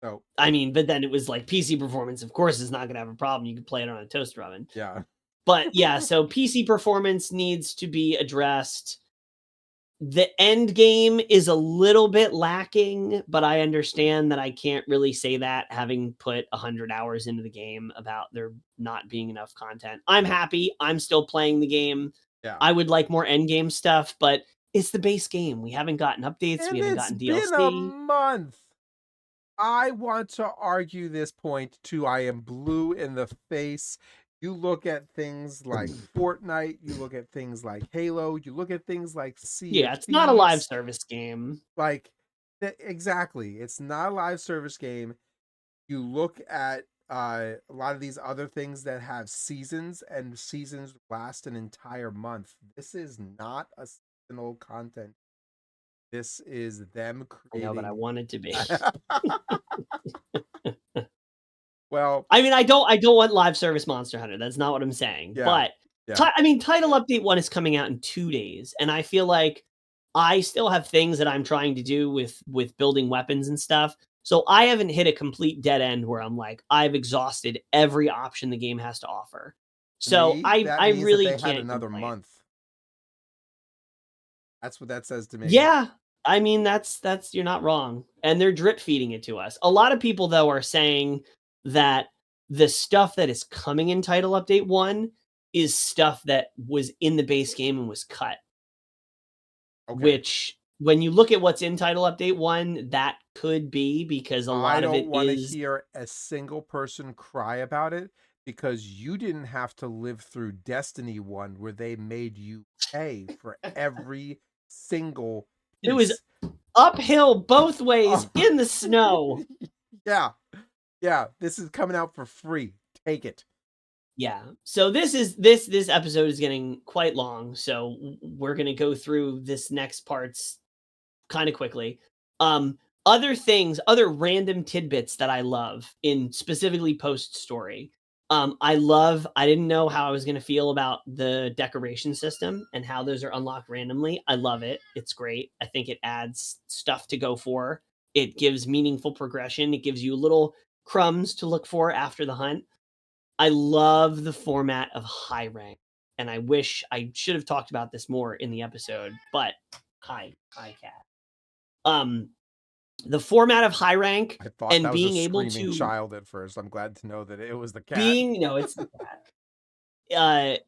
So, I mean, but then it was like PC performance, of course, is not going to have a problem. You can play it on a toaster oven. yeah. But yeah, so PC performance needs to be addressed. The end game is a little bit lacking, but I understand that I can't really say that having put 100 hours into the game about there not being enough content. I'm happy. I'm still playing the game. Yeah. I would like more end game stuff, but it's the base game. We haven't gotten updates. We And haven't it's gotten been a DLC. month. I want to argue this point too. I am blue in the face. You look at things like Fortnite, you look at things like Halo, you look at things like Sea Yeah, of it's not a live Thieves. service game. Like, exactly. It's not a live service game. You look at a lot of these other things that have seasons, and seasons last an entire month. This is not a seasonal content. This is them I know, but I creating. want it to be. Well, I mean, I don't want live service Monster Hunter. That's not what I'm saying. yeah, But yeah. I mean, title update 1 is coming out in 2 days, and I feel like I still have things that I'm trying to do with building weapons and stuff. So I haven't hit a complete dead end where I'm like, I've exhausted every option the game has to offer. To So me, I that I means that really they had can't another complain. month. That's what that says to me. Yeah. I mean, that's you're not wrong. And they're drip feeding it to us. A lot of people though are saying that the stuff that is coming in title update 1 is stuff that was in the base game and was cut, Okay. which when you look at what's in title update 1, that could be because a I lot of don't it want to is. hear a single person cry about it because you didn't have to live through Destiny 1 where they made you pay for every single It was piece. uphill both ways Oh. in the snow. Yeah. Yeah. This is coming out for free. Take it. Yeah. So this episode is getting quite long, so we're going to go through this next parts kind of quickly. Other things, other random tidbits that I love in specifically post story. I didn't know how I was going to feel about the decoration system and how those are unlocked randomly. I love it. It's great. I think it adds stuff to go for. It gives meaningful progression. It gives you little crumbs to look for after the hunt. I love the format of high rank, and I wish I should have talked about this more in the episode, but hi cat. Um, the format of high rank I thought and that was a being able screaming to child at first. I'm glad to know that it was the cat. being no, it's the cat.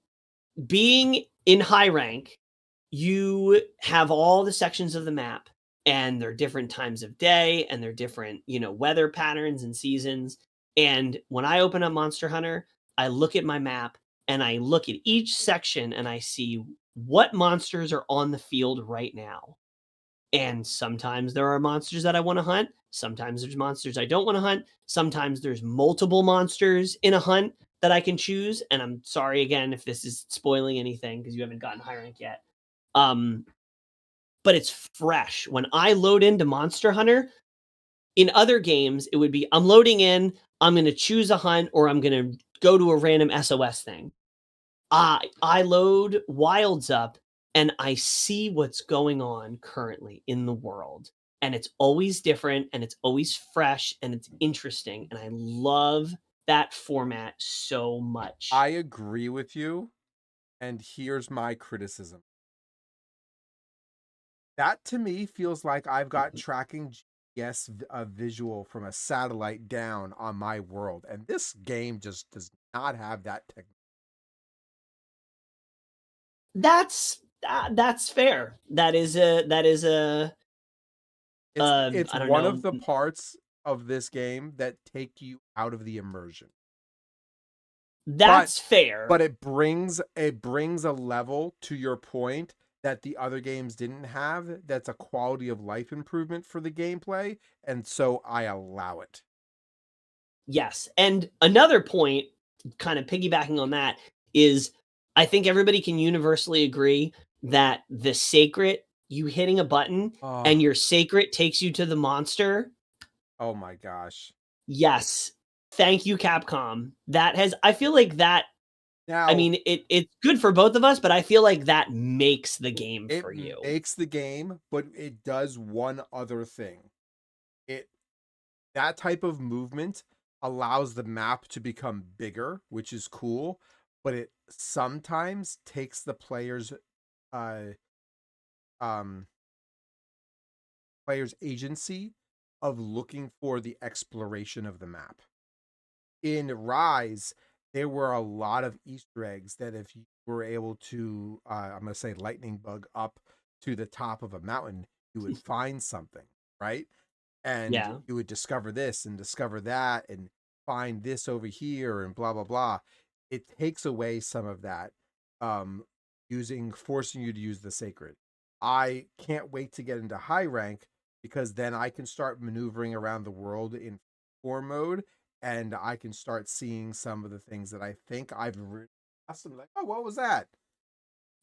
Being in high rank, you have all the sections of the map, and they're different times of day, and they're different, weather patterns and seasons. And when I open up Monster Hunter, I look at my map and I look at each section and I see what monsters are on the field right now. And sometimes there are monsters that I want to hunt. Sometimes there's monsters I don't want to hunt. Sometimes there's multiple monsters in a hunt that I can choose. And I'm sorry again if this is spoiling anything because you haven't gotten high rank yet. Um, but it's fresh. When I load into Monster Hunter, in other games, it would be I'm loading in, I'm going to choose a hunt, or I'm going to go to a random SOS thing. I load wilds up and I see what's going on currently in the world. And it's always different and it's always fresh and it's interesting. And I love that format so much. I agree with you. And here's my criticism. That to me feels like I've got tracking a visual from a satellite down on my world, and this game just does not have that technology. That's fair. That is a It's I don't one of know. the parts of this game that take you out of the immersion. But That's fair. it brings a level to your point that the other games didn't have. That's a quality of life improvement for the gameplay, and so I allow it. Yes. And another point, kind of piggybacking on that, is I think everybody can universally agree that the sacred, you hitting a button and Oh, your sacred takes you to the monster. oh my gosh. Yes. Thank you, Capcom. That has, I feel like that, I Now, mean, it's good for both of us, but I feel like that makes the game it for you. makes the game, but it does one other thing. It That type of movement allows the map to become bigger, which is cool, but it sometimes takes the uh um player's agency of looking for the exploration of the map. In Rise, there were a lot of Easter eggs that if you were able to, I'm going to say, lightning bug up to the top of a mountain, you would find something, right? And Yeah. you would discover this and discover that and find this over here and blah, blah, blah. It takes away some of that, um, forcing you to use the sacred. I can't wait to get into high rank because then I can start maneuvering around the world in form mode and I can start seeing some of the things that I think I've asked them like, oh, what was that?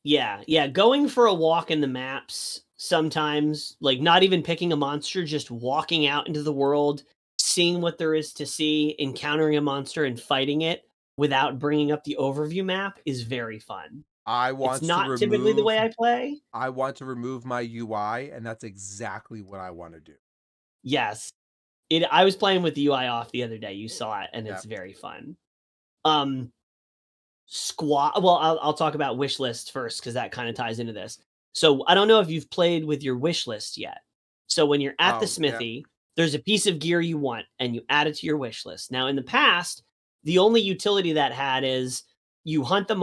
Yeah, yeah, going for a walk in the maps sometimes, like, not even picking a monster, just walking out into the world, seeing what there is to see, encountering a monster and fighting it without bringing up the overview map is very fun. I It's want to not typically the remove way I play. I want to remove my UI, and that's exactly what I want to do. Yes. I was playing with the UI off the other day, you saw it, and Yeah. it's very fun. Um, Squad well, I'll talk about wish lists first because that kinda ties into this. So, I don't know if you've played with your wish list yet. So, when you're at the Oh, yeah. smithy, there's a piece of gear you want, and you add it to your wish list. Now, in the past, the only utility that had is you hunt the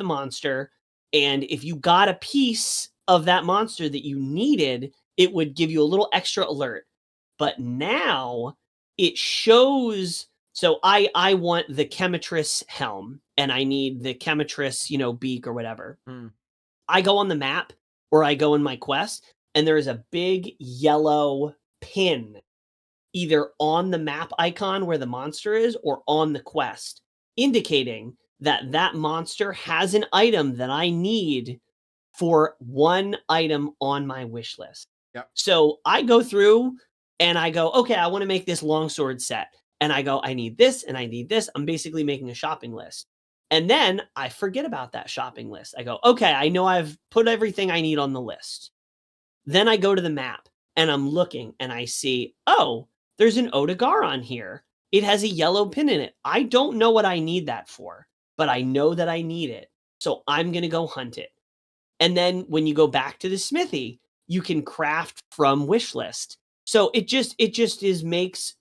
monster, and if you got a piece of that monster that you needed, it would give you a little extra alert. But now, it shows so I want the Chemitress helm, and I need the Chemitress, beak or whatever. Hmm. I go on the map or I go in my quest, and there is a big yellow pin either on the map icon where the monster is or on the quest, indicating that that monster has an item that I need for one item on my wish list. Yep. So I go through and I go, okay, I want to make this longsword set. And I go, I need this and I need this. I'm basically making a shopping list. And then I forget about that shopping list. I go, okay, I know I've put everything I need on the list. Then I go to the map and I'm looking and I see, oh, there's an Odegar on here. It has a yellow pin in it. I don't know what I need that for, but I know that I need it. So I'm going to go hunt it. And then when you go back to the smithy, you can craft from wish list. So it just is makes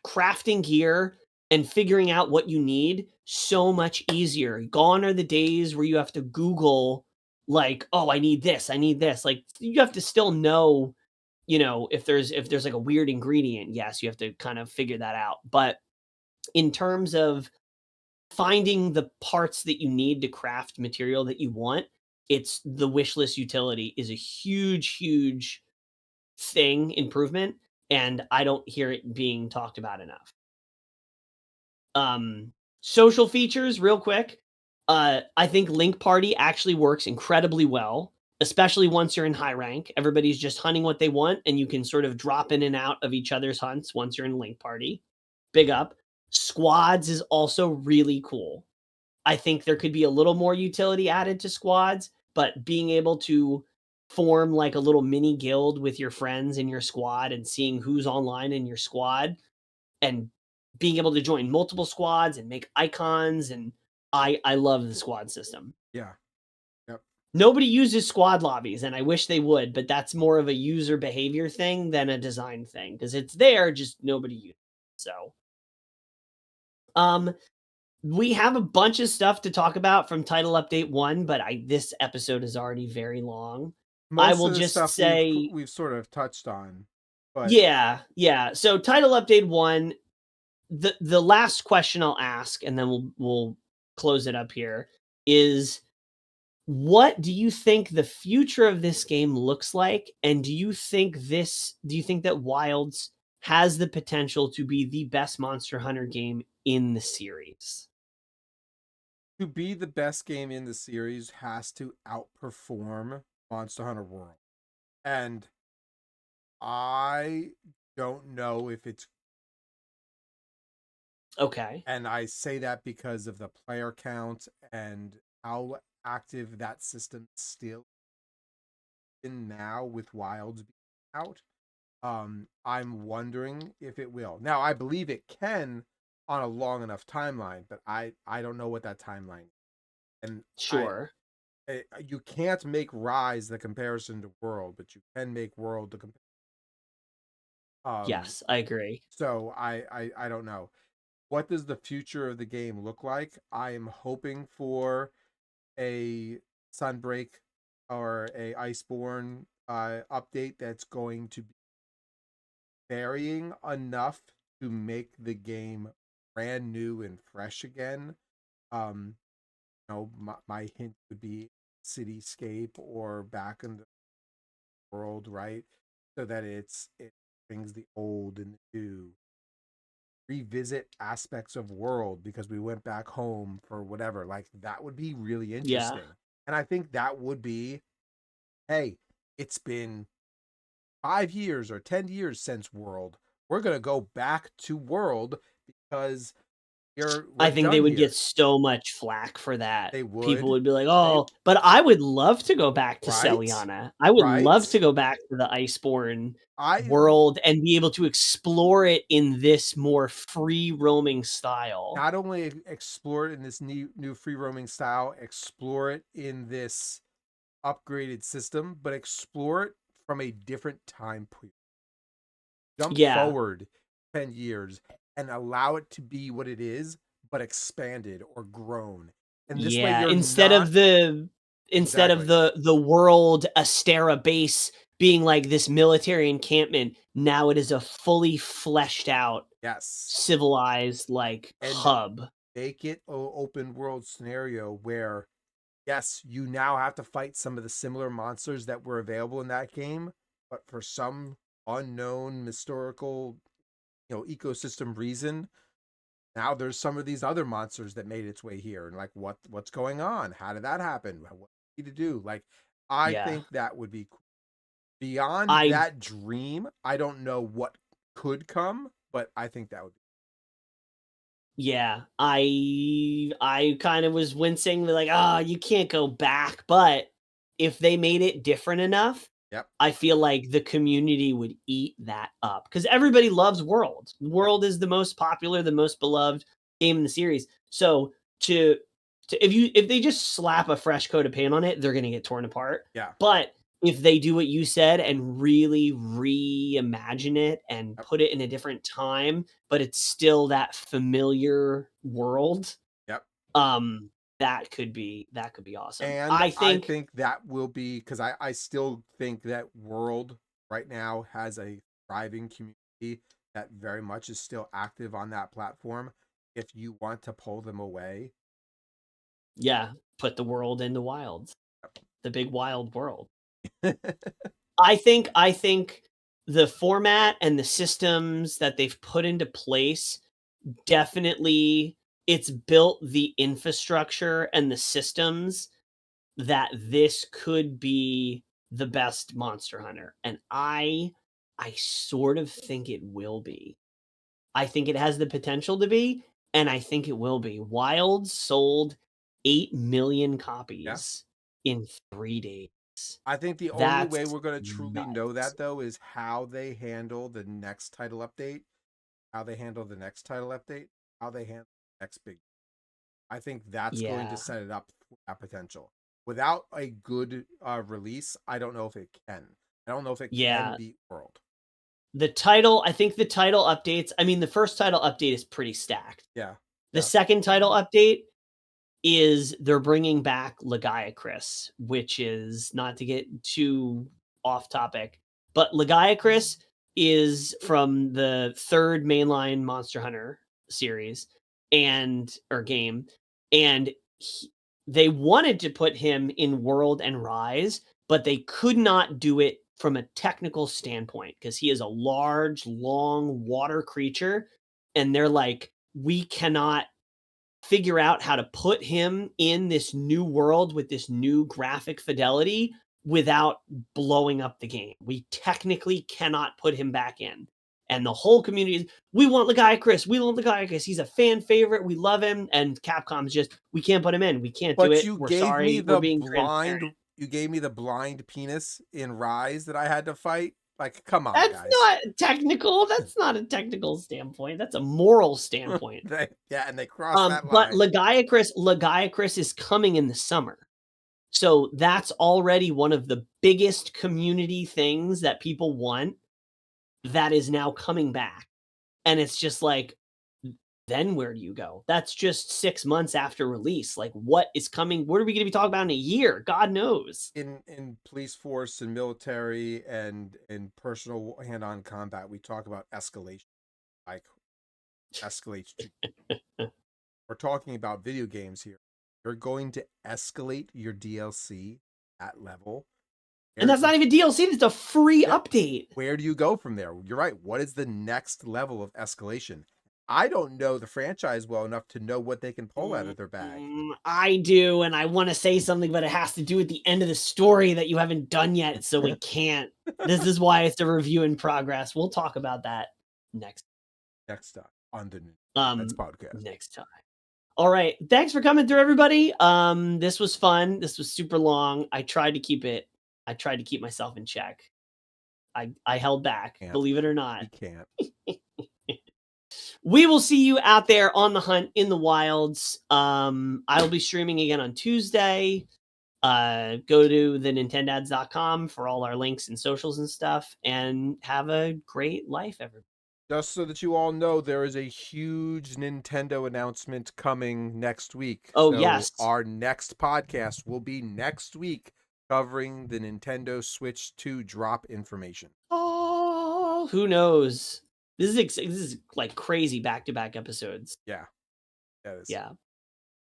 crafting gear and figuring out what you need so much easier. Gone are the days where you have to Google like, oh, I need this, I need this. Like you have to still know, if there's like a weird ingredient, yes, you have to kind of figure that out. But in terms of finding the parts that you need to craft material that you want, it's the wish list utility is a huge, huge improvement, and I don't hear it being talked about enough. Um, Social features, real quick. I think Link Party actually works incredibly well, especially once you're in high rank. Everybody's just hunting what they want, and you can sort of drop in and out of each other's hunts once you're in Link Party. Big up. Squads is also really cool. I think there could be a little more utility added to squads, but being able to form like a little mini guild with your friends in your squad and seeing who's online in your squad and being able to join multiple squads and make icons, and I love the squad system. Yeah. Yep. Nobody uses squad lobbies, and I wish they would, but that's more of a user behavior thing than a design thing because it's there, just nobody uses it. So, um, we have a bunch of stuff to talk about from Title Update 1, but this episode is already very long. I Most will of the just stuff say we've sort of touched on, but yeah, yeah. So Title Update 1, the last question I'll ask, and then we'll close it up here, is what do you think the future of this game looks like? And do you think that Wilds has the potential to be the best Monster Hunter game in the series? to be the best game in the series has to outperform Monster Hunter World. And I don't know if it's, Okay. and I say that because of the player count and how active that system still in now with Wilds being out. I'm wondering if it will. Now, I believe it can on a long enough timeline, but I don't know what that timeline is. And Sure. you can't make Rise the comparison to World, but you can make World the Yes, I agree. so I don't know. What does the future of the game look like? I am hoping for a Sunbreak or a Iceborne update that's going to be varying enough to make the game brand new and fresh again. My hint would be cityscape or back in the world, right? So that it brings the old and the new. Revisit aspects of world because we went back home for whatever. Like that would be really Yeah. interesting. And I think that would be, hey, it's been 5 years or 10 years since World. We're gonna go back to World because we're I think they done would get here. so much flack for that. They People would. would be like, They "Oh, but I would love to go back to right? Celiana. I would love Right? to go back to the Iceborne I world and be able to explore it in this more free roaming style." not only explore it in this new free roaming style, explore it in this upgraded system, but explore it from a different time period. Jump Yeah. forward 10 years and allow it to be what it is, but expanded or grown. And this way Yeah, you're instead of not exactly. the world Astera base being like this military encampment, now it is a fully fleshed out, Yes. civilized, like, And hub. make it a open world scenario where yes, you now have to fight some of the similar monsters that were available in that game, but for some unknown historical, ecosystem reason, now there's some of these other monsters that made its way here, and like what's going on? How did that happen? What do you need to do? Like, I Yeah. think that would be cool. Beyond I that dream. I don't know what could come, but I think that would be. Yeah, I kind of was wincing like, "Ah, you can't go back," but if they made it different enough, Yep. I feel like the community would eat that up because everybody loves World. Yep. World is the most popular, the most beloved game in the series. So to if they just slap a fresh coat of paint on it, they're gonna get torn apart. Yeah. But if they do what you said and really reimagine it and Yep. put it in a different time, but it's still that familiar world, Yep. um, that could be awesome. And I I think think that will be because I still think that World right now has a thriving community that very much is still active on that platform. If you want to pull them away, yeah, put the world into Wilds, the big wild world. yep. I think the format and the systems that they've put into place definitely it's built the infrastructure and the systems that this could be the best Monster Hunter, and I sort of think it will be. I think it has the potential to be, and I think it will be. Wild sold 8 million Yeah. copies in 3 days. I think the only way That's we're going to truly know nuts. that though is how they handle the next title update, how they handle the next title update, how they handle the next big. I think that's going to Yeah. set it up for that potential. without a good release, I don't know if it can. I don't know if it can beat World. I think the title updates, I mean, the first title update is pretty stacked. Yeah. The second title update is they're bringing back Legiacris, which is, not to get too off topic, but Legiacris is from the third mainline Monster Hunter series or game, and they wanted to put him in World and Rise, but they could not do it from a technical standpoint because he is a large, long water creature, and they're like, we cannot figure out how to put him in this new world with this new graphic fidelity without blowing up the game. We technically cannot put him back in. And the whole community is, we want Legiacris. We want Legiacris. He's a fan favorite. We love him. And Capcom's just, we can't put him in. We can't do it. We're sorry. We're being transparent. You gave me the blind penis in Rise that I had to fight. Like, come on, That's guys. not technical. That's not a technical standpoint. That's a moral standpoint. And they crossed that line. But Legiacris is coming in the summer. So that's already one of the biggest community things that people want that is now coming back. And it's just like, then where do you go? That's just 6 months after release. Like, what is coming? What are we going to be talking about in a year? God knows. In police force and military and in personal hand-on combat, we talk about escalation. Like, escalates. We're talking about video games here. You're going to escalate your DLC at level. And that's not even DLC. That's a free update. Where do you go from there? You're right. What is the next level of escalation? I don't know the franchise well enough to know what they can pull out of their bag. I do, and I want to say something, but it has to do with the end of the story that you haven't done yet, so we can't. This is why it's a review in progress. We'll talk about that next time on the next podcast. Next time. All right. Thanks for coming through, everybody. This was fun. This was super long. I tried to keep myself in check. I held back, believe it or not. You can't. We will see you out there on the hunt in the wilds. I'll be streaming again on Tuesday. Go to the Nintendads.com for all our links and socials and stuff, and have a great life, everybody. Just so that you all know, there is a huge Nintendo announcement coming next week. Oh, yes. Our next podcast will be next week, covering the Nintendo Switch 2 drop information. Oh, who knows? This is like crazy back-to-back episodes. Yeah. Yeah.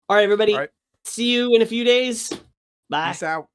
All right, everybody. All right. See you in a few days. Bye. Peace out.